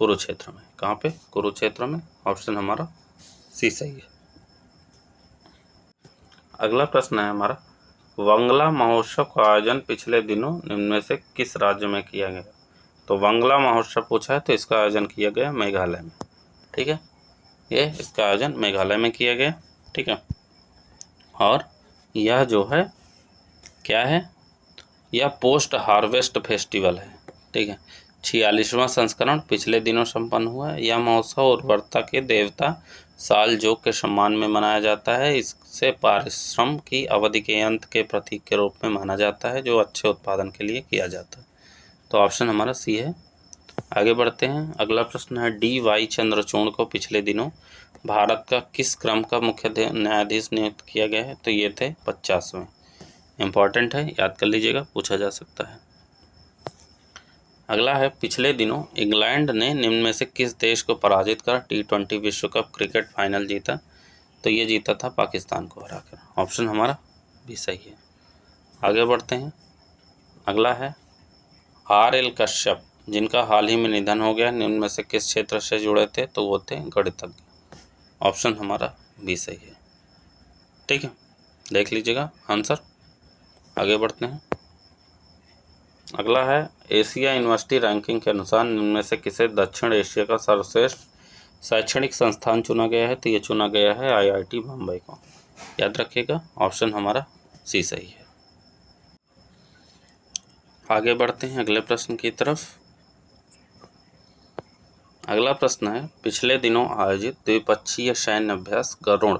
A: कुरुक्षेत्र में। कहाँ पे? कुरुक्षेत्र में, ऑप्शन हमारा सी सही है। अगला प्रश्न है हमारा वंगला महोत्सव का आयोजन पिछले दिनों निम्न में से किस राज्य में किया गया? तो वांगला महोत्सव पूछा है तो इसका आयोजन किया गया मेघालय में। ठीक है, ये इसका आयोजन मेघालय में किया गया। ठीक है, और यह जो है क्या है, यह पोस्ट हार्वेस्ट फेस्टिवल है। ठीक है, 46वां संस्करण पिछले दिनों संपन्न हुआ है। यह महोत्सव उर्वरता के देवता साल जोग के सम्मान में मनाया जाता है। इससे पारिश्रम की अवधि के अंत के प्रतीक के रूप में माना जाता है, जो अच्छे उत्पादन के लिए किया जाता है। तो ऑप्शन हमारा सी है। आगे बढ़ते हैं। अगला प्रश्न है, D.Y. चंद्रचूड़ को पिछले दिनों भारत का किस क्रम का मुख्य न्यायाधीश नियुक्त किया गया है? तो ये थे 50वें। इम्पॉर्टेंट है, याद कर लीजिएगा, पूछा जा सकता है। अगला है, पिछले दिनों इंग्लैंड ने निम्न में से किस देश को पराजित कर T20 विश्व कप क्रिकेट फाइनल जीता? तो ये जीता था पाकिस्तान को हराकर। ऑप्शन हमारा भी सही है। आगे बढ़ते हैं। अगला है, R.L. कश्यप जिनका हाल ही में निधन हो गया, निम्न में से किस क्षेत्र से जुड़े थे? तो वो थे गणितज्ञ। ऑप्शन हमारा भी सही है। ठीक है, देख लीजिएगा आंसर। आगे बढ़ते हैं। अगला है, एशिया यूनिवर्सिटी रैंकिंग के अनुसार निम्न में से किसे दक्षिण एशिया का सर्वश्रेष्ठ शैक्षणिक संस्थान चुना गया है? तो ये चुना गया है IIT बम्बई को। याद रखिएगा, ऑप्शन हमारा सी सही है। आगे बढ़ते हैं अगले प्रश्न की तरफ। अगला प्रश्न है, पिछले दिनों आयोजित द्विपक्षीय सैन्य अभ्यास गरुड़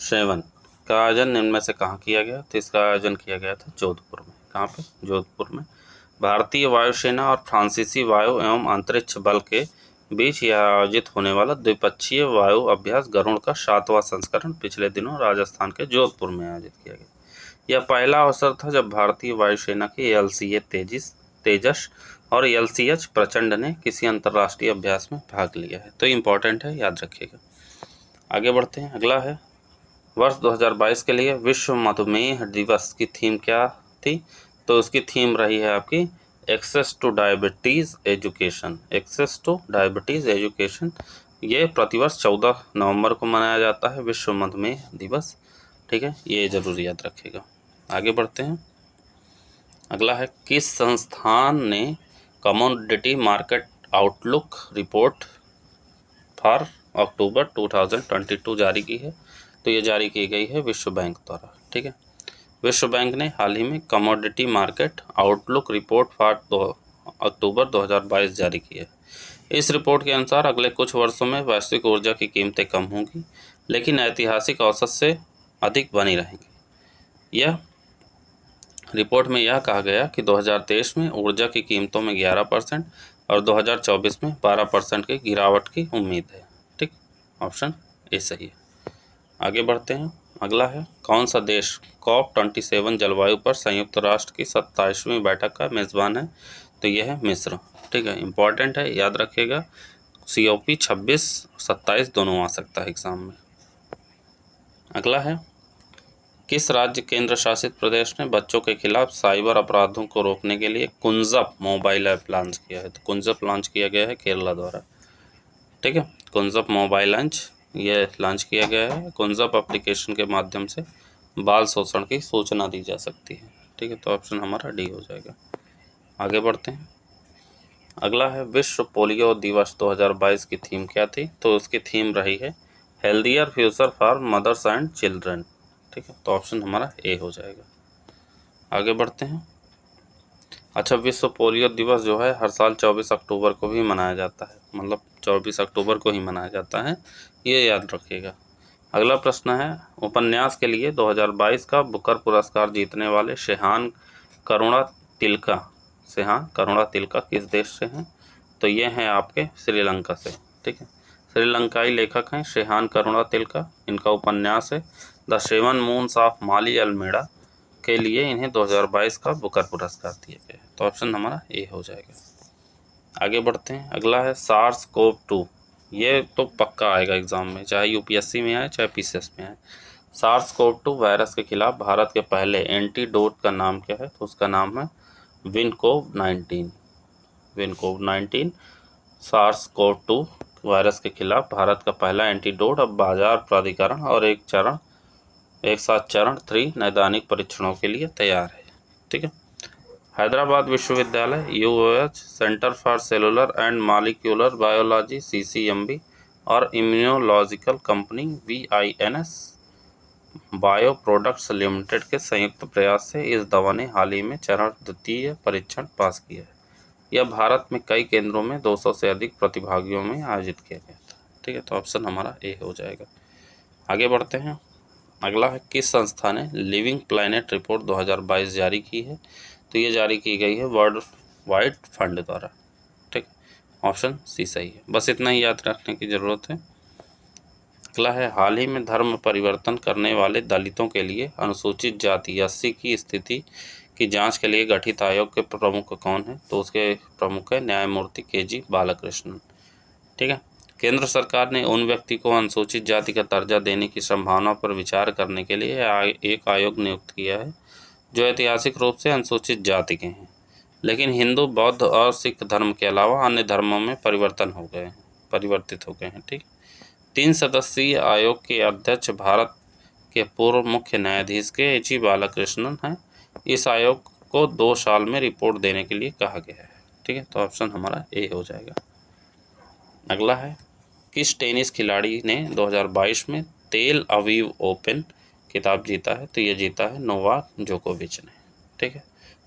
A: सेवन का आयोजन निम्न में से कहाँ किया गया? तो इसका आयोजन किया गया था जोधपुर में। कहाँ पे? जोधपुर में। भारतीय वायुसेना और फ्रांसीसी वायु एवं अंतरिक्ष बल के बीच यह आयोजित होने वाला द्विपक्षीय वायु अभ्यास गरुड़ का 7वां संस्करण पिछले दिनों राजस्थान के जोधपुर में आयोजित किया गया। यह पहला अवसर था जब भारतीय वायुसेना की LCA तेजस और LCH प्रचंड ने किसी अंतर्राष्ट्रीय अभ्यास में भाग लिया है। तो इम्पोर्टेंट है, याद रखिएगा। आगे बढ़ते हैं। अगला है, वर्ष 2022 के लिए विश्व मधुमेह दिवस की थीम क्या थी? तो उसकी थीम रही है आपकी access to diabetes education. Access to diabetes education. ये प्रतिवर्ष 14 नवंबर को मनाया जाता है विश्व मधुमेह दिवस। ठीक है, ये जरूर याद रखिएगा। आगे बढ़ते हैं। अगला है, किस संस्थान ने commodity market outlook report for October 2022 जारी की है? तो ये जारी की गई है विश्व बैंक द्वारा। ठीक है, विश्व बैंक ने हाल ही में commodity market outlook report for October 2022 जारी की है। इस रिपोर्ट के अनुसार अगले कुछ वर्षों में वैश्विक ऊर्जा की कीमतें कम होंगी, लेकिन ऐतिहासिक औसत से अधिक बनी रहेंगी। यह रिपोर्ट में यह कहा गया कि 2023 में ऊर्जा की कीमतों में 11% और 2024 में 12% की गिरावट की उम्मीद है। ठीक, ऑप्शन ए सही है। आगे बढ़ते हैं। अगला है, कौन सा देश COP27 जलवायु पर संयुक्त राष्ट्र की 27वीं बैठक का मेज़बान है? तो यह है मिस्र। ठीक है, इम्पॉर्टेंट है, याद रखिएगा। COP 26-27 दोनों आ सकता है एग्जाम में। अगला है, किस राज्य केंद्र शासित प्रदेश ने बच्चों के खिलाफ साइबर अपराधों को रोकने के लिए कुंजप मोबाइल ऐप लॉन्च किया है? तो कुंजप लॉन्च किया गया है केरला द्वारा। ठीक है, कुंजप मोबाइल ये लॉन्च किया गया है। कुंजप एप्लीकेशन के माध्यम से बाल शोषण की सूचना दी जा सकती है। ठीक है, तो ऑप्शन हमारा डी हो जाएगा। आगे बढ़ते हैं। अगला है, विश्व पोलियो दिवस 2022 की थीम क्या थी? तो उसकी थीम रही है healthier future for mothers and children. ठीक है, तो ऑप्शन हमारा ए हो जाएगा। आगे बढ़ते हैं। अच्छा, विश्व पोलियो दिवस जो है हर साल 24 अक्टूबर को भी मनाया जाता है, मतलब 24 अक्टूबर को ही मनाया जाता है, ये याद रखिएगा। अगला प्रश्न है, उपन्यास के लिए 2022 का बुकर पुरस्कार जीतने वाले शेहान करुणा तिलका किस देश से हैं? तो ये हैं आपके श्रीलंका से। ठीक है, श्रीलंकाई लेखक हैं शेहान करुणा तिलका। इनका उपन्यास है the 7 moons of Maali Almeida के लिए इन्हें 2022 का बुकर पुरस्कार दिया गया है। तो ऑप्शन हमारा ए हो जाएगा। आगे बढ़ते हैं। अगला है, SARS-CoV-2। ये तो पक्का आएगा एग्जाम में, चाहे UPSC में आए चाहे PCS में आए। SARS-CoV-2 वायरस के खिलाफ भारत के पहले एंटीडोट का नाम क्या है? तो उसका नाम है विनकोव-19। विनकोव-19 SARS-CoV-2 वायरस के खिलाफ भारत का पहला एंटीडोट अब बाजार प्राधिकरण और एक साथ चरण 3 नैदानिक परीक्षणों के लिए तैयार है। ठीक है, हैदराबाद विश्वविद्यालय UOH, centre for cellular and molecular biology CCMB और immunological company VINS bio products limited के संयुक्त प्रयास से इस दवा ने हाल ही में चरण द्वितीय परीक्षण पास किया है। यह भारत में कई केंद्रों में 200 से अधिक प्रतिभागियों में आयोजित किया गया था। ठीक है, तो ऑप्शन हमारा ए हो जाएगा। आगे बढ़ते हैं। अगला है, किस संस्था ने लिविंग प्लैनेट रिपोर्ट 2022 जारी की है? तो ये जारी की गई है वर्ल्ड वाइड फंड द्वारा। ठीक, ऑप्शन सी सही है। बस इतना ही याद रखने की ज़रूरत है। अगला है, हाल ही में धर्म परिवर्तन करने वाले दलितों के लिए अनुसूचित जाति SC की स्थिति की जांच के लिए गठित आयोग के प्रमुख कौन है? तो उसके प्रमुख है न्यायमूर्ति KG बालाकृष्णन। ठीक है, केंद्र सरकार ने उन व्यक्ति को अनुसूचित जाति का दर्जा देने की संभावना पर विचार करने के लिए एक आयोग नियुक्त किया है जो ऐतिहासिक रूप से अनुसूचित जाति के हैं, लेकिन हिंदू, बौद्ध और सिख धर्म के अलावा अन्य धर्मों में परिवर्तित हो गए हैं। ठीक, 3 सदस्यीय आयोग के अध्यक्ष भारत के पूर्व मुख्य न्यायाधीश KG बालाकृष्णन हैं। इस आयोग को 2 साल में रिपोर्ट देने के लिए कहा गया है। ठीक है, तो ऑप्शन हमारा ए हो जाएगा। अगला है, किस टेनिस खिलाड़ी ने 2022 में तेल अवीव ओपन खिताब जीता है? तो ये जीता है नोवाक जोकोविच ने। ठीक है,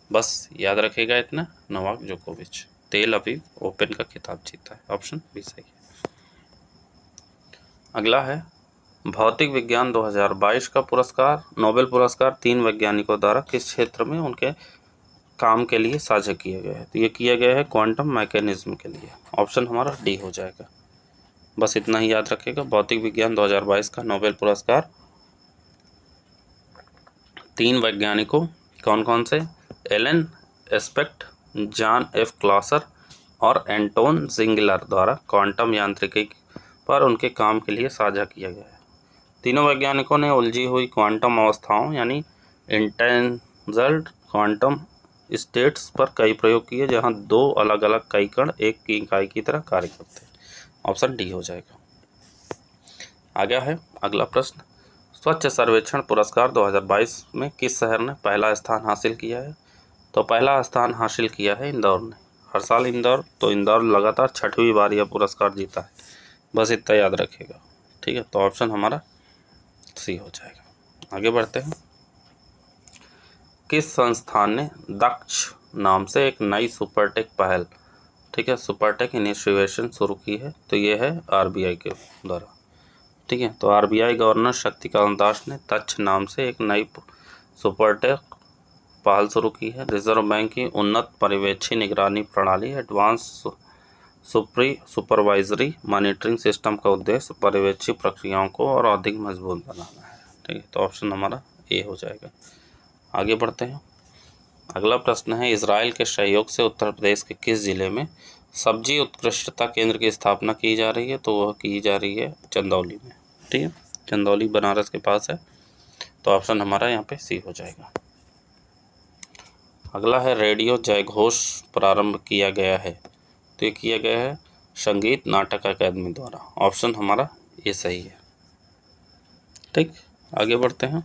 A: बस याद रखेगा इतना, नोवाक जोकोविच तेल अवीव ओपन का खिताब जीता है। ऑप्शन बी सही है। अगला है, भौतिक विज्ञान 2022 का पुरस्कार, नोबेल पुरस्कार 3 वैज्ञानिकों द्वारा किस क्षेत्र में उनके काम के लिए साझा किया गया है? तो ये किया गया है क्वांटम मैकेनिज्म के लिए। ऑप्शन हमारा डी हो जाएगा। बस इतना ही याद रखेगा, भौतिक विज्ञान 2022 का नोबेल पुरस्कार 3 वैज्ञानिकों, कौन कौन से? एलन एस्पेक्ट, जॉन F क्लॉसर और एंटोन जिंगलर द्वारा क्वांटम यांत्रिकी पर उनके काम के लिए साझा किया गया है। तीनों वैज्ञानिकों ने उलझी हुई क्वांटम अवस्थाओं यानी इंटेंजल्ड क्वांटम स्टेट्स पर कई प्रयोग किए, जहां 2 अलग अलग कई कण एक की इकाई की तरह कार्य करते हैं। ऑप्शन डी हो जाएगा। आगे है अगला प्रश्न, स्वच्छ सर्वेक्षण पुरस्कार 2022 में किस शहर ने पहला स्थान हासिल किया है? तो पहला स्थान हासिल किया है इंदौर ने। हर साल इंदौर लगातार 6वीं बार यह पुरस्कार जीता है। बस इतना याद रखेगा। ठीक है, तो ऑप्शन हमारा सी हो जाएगा। आगे बढ़ते हैं। किस संस्थान ने दक्ष नाम से एक नई सुपरटेक पहल, ठीक है, सुपरटेक इनिशिएशन शुरू की है? तो ये है RBI के द्वारा। ठीक है, तो RBI गवर्नर शक्तिकांत दास ने दक्ष नाम से एक नई सुपरटेक पहल शुरू की है। रिजर्व बैंक की उन्नत पर्यवेक्षी निगरानी प्रणाली एडवांस सुपरवाइजरी मॉनिटरिंग सिस्टम का उद्देश्य पर्यवेक्षी प्रक्रियाओं को और अधिक मजबूत बनाना है। ठीक है, तो ऑप्शन हमारा ए हो जाएगा। आगे बढ़ते हैं। अगला प्रश्न है, इजराइल के सहयोग से उत्तर प्रदेश के किस जिले में सब्जी उत्कृष्टता केंद्र की स्थापना की जा रही है? तो वह की जा रही है चंदौली में। ठीक है, चंदौली बनारस के पास है। तो ऑप्शन हमारा यहाँ पे सी हो जाएगा। अगला है, रेडियो जयघोष प्रारंभ किया गया है? तो ये किया गया है संगीत नाटक अकादमी द्वारा। ऑप्शन हमारा ये सही है। ठीक, आगे बढ़ते हैं।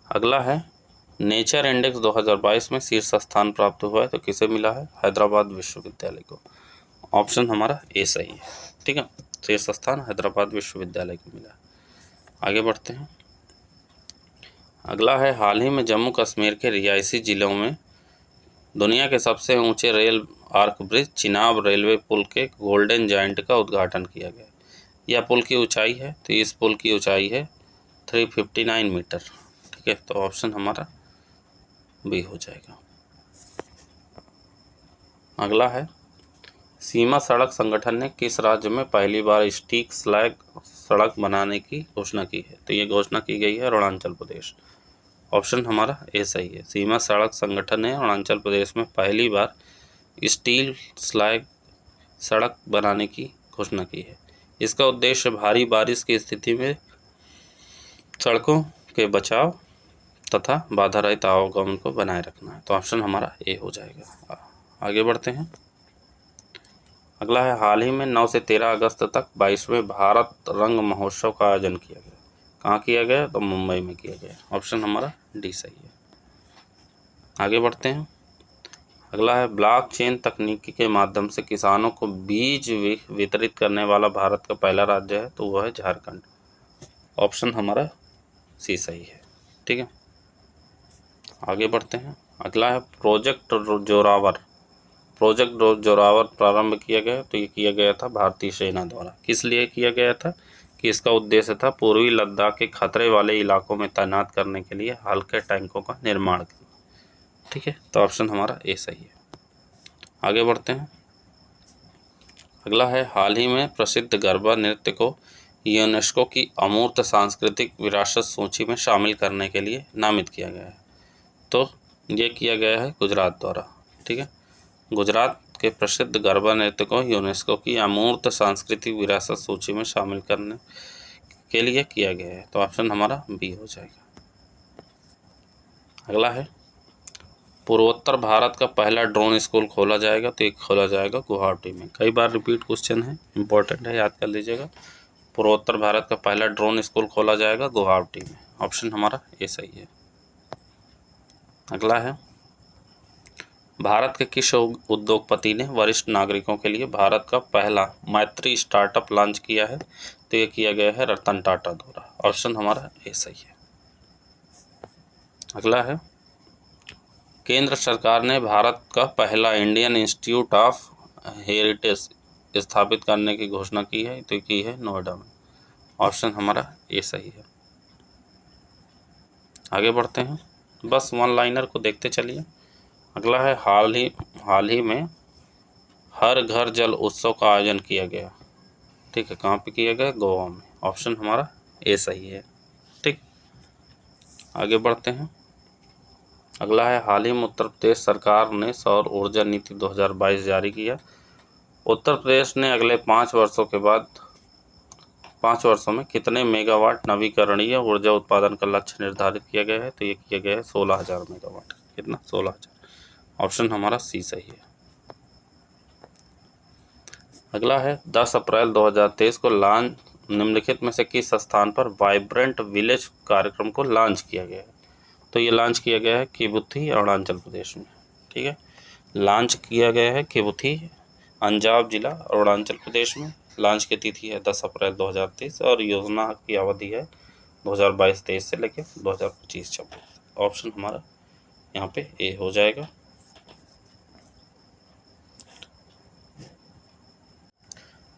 A: अगला है, नेचर इंडेक्स 2022 में शीर्ष स्थान प्राप्त हुआ है? तो किसे मिला है? हैदराबाद विश्वविद्यालय को। ऑप्शन हमारा ए सही है। ठीक है, शीर्ष स्थान हैदराबाद विश्वविद्यालय को मिला। आगे बढ़ते हैं। अगला है, हाल ही में जम्मू कश्मीर के रिहायशी जिलों में दुनिया के सबसे ऊंचे rail arch bridge Chenab railway पुल के गोल्डन जायंट का उद्घाटन किया गया। यह पुल की ऊंचाई है, तो इस पुल की ऊंचाई है 359 मीटर। ठीक है, तो ऑप्शन हमारा बी हो जाएगा। अगला है, सीमा सड़क संगठन ने किस राज्य में पहली बार स्टिक स्लैग सड़क बनाने की घोषणा की है? तो ये घोषणा की गई है अरुणाचल प्रदेश। ऑप्शन हमारा ए सही है। सीमा सड़क संगठन ने अरुणाचल प्रदेश में पहली बार स्टील स्लैग सड़क बनाने की घोषणा की है। इसका उद्देश्य भारी बारिश की स्थिति में सड़कों के बचाव तथा बाधा रहित आवागमन को बनाए रखना है। तो ऑप्शन हमारा ए हो जाएगा। आगे बढ़ते हैं। अगला है, हाल ही में 9 से 13 अगस्त तक 22वें भारत रंग महोत्सव का आयोजन किया गया। कहाँ किया गया? तो मुंबई में किया गया। ऑप्शन हमारा डी सही है। आगे बढ़ते हैं। अगला है ब्लॉकचेन तकनीकी के माध्यम से किसानों को बीज वितरित करने वाला भारत का पहला राज्य है, तो वह है झारखंड। ऑप्शन हमारा सी सही है। ठीक है, आगे बढ़ते हैं। अगला है प्रोजेक्ट जोरावर। प्रोजेक्ट जोरावर प्रारंभ किया गया, तो ये किया गया था भारतीय सेना द्वारा। किस लिए किया गया था कि इसका उद्देश्य था पूर्वी लद्दाख के खतरे वाले इलाकों में तैनात करने के लिए हल्के टैंकों का निर्माण करना। ठीक है, तो ऑप्शन हमारा ए सही है। आगे बढ़ते हैं। अगला है हाल ही में प्रसिद्ध गरबा नृत्य को यूनेस्को की अमूर्त सांस्कृतिक विरासत सूची में शामिल करने के लिए नामित किया गया है, तो ये किया गया है गुजरात द्वारा। ठीक है, गुजरात के प्रसिद्ध गरबा नृत्य को यूनेस्को की अमूर्त सांस्कृतिक विरासत सूची में शामिल करने के लिए किया गया है, तो ऑप्शन हमारा बी हो जाएगा। अगला है पूर्वोत्तर भारत का पहला ड्रोन स्कूल खोला जाएगा, तो एक खोला जाएगा गुवाहाटी में। कई बार रिपीट क्वेश्चन है, इंपॉर्टेंट है, याद कर लीजिएगा। पूर्वोत्तर भारत का पहला ड्रोन स्कूल खोला जाएगा गुवाहाटी में। ऑप्शन हमारा ए सही है। अगला है भारत के किस उद्योगपति ने वरिष्ठ नागरिकों के लिए भारत का पहला मैत्री स्टार्टअप लॉन्च किया है, तो ये किया गया है रतन टाटा द्वारा। ऑप्शन हमारा ए सही है। अगला है केंद्र सरकार ने भारत का पहला इंडियन इंस्टीट्यूट ऑफ हेरिटेज स्थापित करने की घोषणा की है, तो की है नोएडा में। ऑप्शन हमारा ए सही है। आगे बढ़ते हैं, बस वन लाइनर को देखते चलिए। अगला है हाल ही में हर घर जल उत्सव का आयोजन किया गया। ठीक है, कहाँ पे किया गया? गोवा में। ऑप्शन हमारा ए सही है। ठीक, आगे बढ़ते हैं। अगला है हाल ही में उत्तर प्रदेश सरकार ने सौर ऊर्जा नीति 2022 जारी किया। उत्तर प्रदेश ने अगले 5 वर्षों में कितने मेगावाट नवीकरणीय ऊर्जा उत्पादन का लक्ष्य निर्धारित किया गया है, तो ये किया गया है 16,000 मेगावाट। कितना? 16,000। ऑप्शन हमारा सी सही है। अगला है 10 अप्रैल 2023 को निम्नलिखित में से किस स्थान पर वाइब्रेंट विलेज कार्यक्रम को लॉन्च किया गया है, तो ये लॉन्च किया गया है किबुथी, अरुणाचल प्रदेश में। ठीक है, लॉन्च किया गया है किबुथी, अंजाव जिला, अरुणाचल प्रदेश में। लॉन्च की तिथि है 10 अप्रैल 2023 और योजना की अवधि है 2022-23 से लेकर 2025-26। ऑप्शन हमारा यहाँ पे ए हो जाएगा।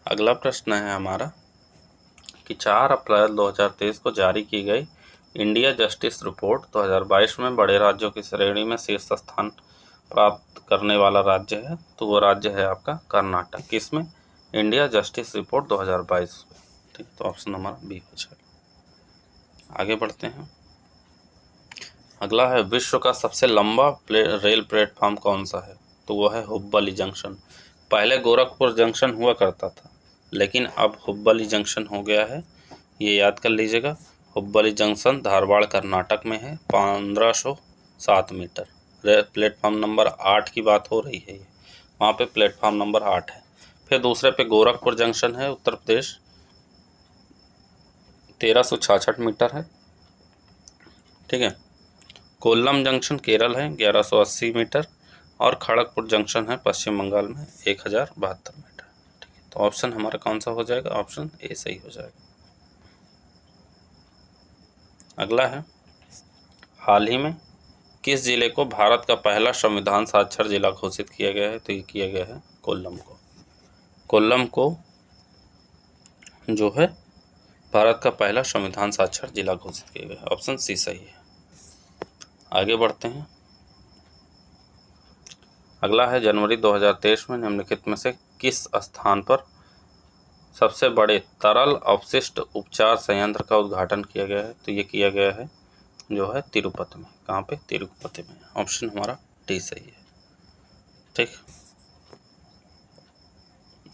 A: अगला प्रश्न है हमारा कि 4 अप्रैल 2023 को जारी की गई इंडिया जस्टिस रिपोर्ट 2022 में बड़े राज्यों की श्रेणी में शीर्ष स्थान प्राप्त करने वाला राज्य है, तो वो राज्य है आपका कर्नाटक। किसमें? India justice report 2022। ठीक, तो ऑप्शन हमारा बी हो जाएगा। आगे बढ़ते हैं। अगला है विश्व का सबसे लंबा रेल प्लेटफॉर्म कौन सा है, तो वो है हुब्बली जंक्शन। पहले गोरखपुर जंक्शन हुआ करता था, लेकिन अब हुब्बली जंक्शन हो गया है, ये याद कर लीजिएगा। हुब्बली जंक्शन धारवाड़ कर्नाटक में है, 1507 मीटर। प्लेटफॉर्म नंबर 8 की बात हो रही है, ये वहाँ पे प्लेटफॉर्म नंबर 8 है। फिर दूसरे पे गोरखपुर जंक्शन है, उत्तर प्रदेश, 1366 मीटर है। ठीक है, कोल्लम जंक्शन केरल है, 1180 मीटर, और खड़गपुर जंक्शन है पश्चिम बंगाल में, 1072 मीटर। ठीक है, तो ऑप्शन हमारा कौन सा हो जाएगा? ऑप्शन ए सही हो जाएगा। अगला है हाल ही में किस जिले को भारत का पहला संविधान साक्षर जिला घोषित किया गया है, तो ये किया गया है कोल्लम को। कोल्लम को जो है भारत का पहला संविधान साक्षर जिला घोषित किया गया है। ऑप्शन सी सही है। आगे बढ़ते हैं। अगला है जनवरी 2023 में निम्नलिखित में से किस स्थान पर सबसे बड़े तरल अवशिष्ट उपचार संयंत्र का उद्घाटन किया गया है, तो ये किया गया है जो है तिरुपति में। कहाँ पे? तिरुपति में। ऑप्शन हमारा डी सही है। ठीक,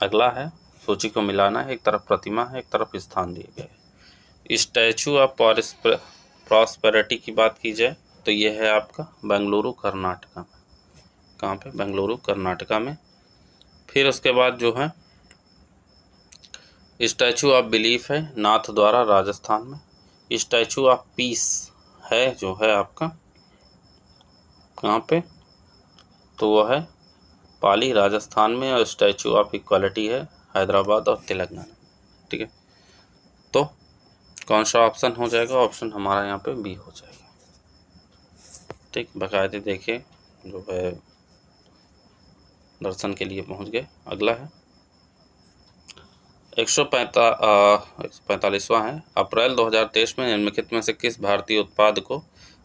A: अगला है सूची को मिलाना है, एक तरफ प्रतिमा है, एक तरफ स्थान दिए गए हैं। स्टैचू ऑफ प्रॉस्पेरिटी की बात की जाए तो ये है आपका बेंगलुरु कर्नाटका में। कहाँ पे? बेंगलुरु कर्नाटका में। फिर उसके बाद जो है स्टैचू ऑफ बिलीफ है नाथ द्वारा, राजस्थान में। स्टैचू ऑफ पीस है जो है आपका कहाँ पे? तो वो है पाली राजस्थान में, और स्टैचू ऑफ इक्वालिटी है हैदराबाद और तेलंगाना। ठीक है, तो कौन सा ऑप्शन हो जाएगा? ऑप्शन हमारा यहाँ पे बी हो जाएगा। ठीक, बाकायदे देखिए जो है दर्शन के लिए पहुँच गए। अगला है 145वां है, अप्रैल 2023 में निम्नलिखित में से किस भारतीय उत्पाद को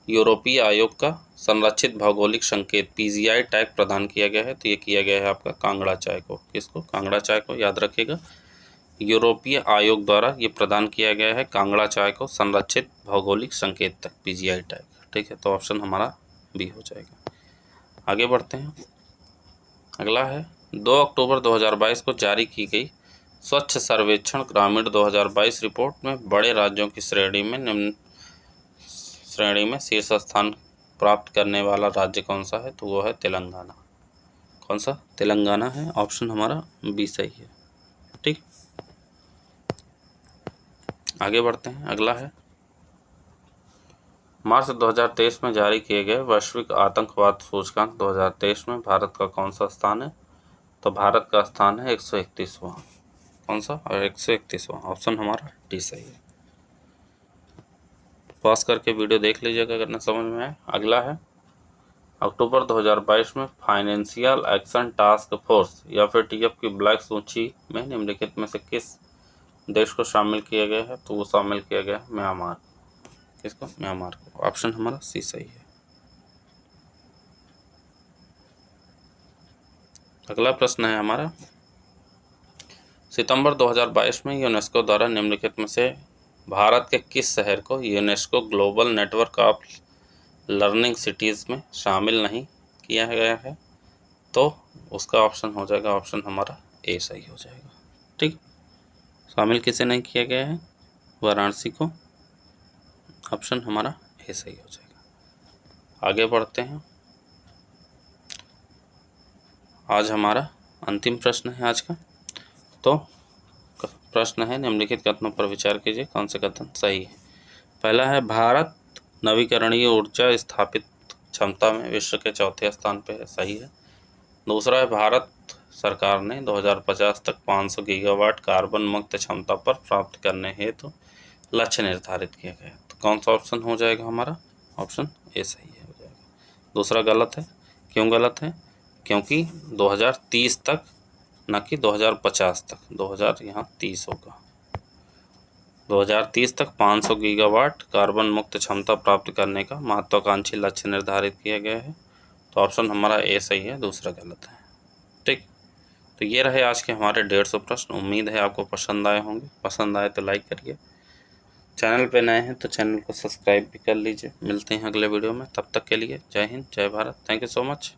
A: यूरोपीय आयोग का संरक्षित भौगोलिक संकेत PGI टैग प्रदान किया गया है? तो ये किया गया है आपका कांगड़ा चाय को। किसको? कांगड़ा चाय को। याद रखिएगा, यूरोपीय आयोग द्वारा ये प्रदान किया गया है कांगड़ा चाय को संरक्षित भौगोलिक संकेत तक PGI टैग। ठीक है, तो ऑप्शन हमारा बी हो जाएगा। आगे बढ़ते हैं। अगला है 2 अक्टूबर 2022 को जारी की गई स्वच्छ सर्वेक्षण ग्रामीण 2022 रिपोर्ट में बड़े राज्यों की श्रेणी में शीर्ष स्थान प्राप्त करने वाला राज्य कौन सा है? तो वो है तेलंगाना। कौन सा? तेलंगाना है। ऑप्शन हमारा बी सही है। ठीक, आगे बढ़ते हैं। अगला है मार्च 2023 में जारी किए गए वैश्विक आतंकवाद सूचकांक 2023 में भारत का कौन सा स्थान है? तो भारत का स्थान है 131वां। कौन सा? और 131वां। ऑप्शन हमारा डी सही है। पॉज करके वीडियो देख लीजिएगा अगर ना समझ में आए। अगला है अक्टूबर 2022 में फाइनेंशियल एक्शन टास्क फोर्स या फिर TF की ब्लैक सूची में निम्नलिखित में से किस देश को शामिल किया गया है? तो वो शामिल किया गया है म्यांमार। किसको? म्यांमार को। ऑप्शन हमारा सी सही है। अगला प्रश्न है हमारा सितंबर 2022 में यूनेस्को द्वारा निम्नलिखित में से भारत के किस शहर को UNESCO global network of learning cities में शामिल नहीं किया गया है? तो उसका ऑप्शन हो जाएगा, ऑप्शन हमारा ए सही हो जाएगा। ठीक, शामिल किसे नहीं किया गया है? वाराणसी को। ऑप्शन हमारा ए सही हो जाएगा। आगे बढ़ते हैं। आज हमारा अंतिम प्रश्न है आज का। तो प्रश्न है निम्नलिखित कथनों पर विचार कीजिए, कौन से कथन सही है? पहला है भारत नवीकरणीय ऊर्जा स्थापित क्षमता में विश्व के चौथे स्थान पे है। सही है। दूसरा है भारत सरकार ने 2050 तक 500 गीगावाट कार्बन मुक्त क्षमता पर प्राप्त करने हेतु लक्ष्य निर्धारित किया गया है। तो कौन सा ऑप्शन हो जाएगा हमारा? ऑप्शन ए सही है हो जाएगा। दूसरा गलत है। क्यों गलत है? क्योंकि 2030 तक, ना कि 2050 तक। 2000 यहाँ 30 होगा। 2030 तक 500 गीगावाट कार्बन मुक्त क्षमता प्राप्त करने का महत्वाकांक्षी लक्ष्य निर्धारित किया गया है। तो ऑप्शन हमारा ए सही है, दूसरा गलत है। ठीक, तो ये रहे आज के हमारे 150 प्रश्न। उम्मीद है आपको पसंद आए होंगे। पसंद आए तो लाइक करिए, चैनल पे नए हैं तो चैनल को सब्सक्राइब भी कर लीजिए। मिलते हैं अगले वीडियो में, तब तक के लिए जय हिंद, जय Bharat. Thank you so much.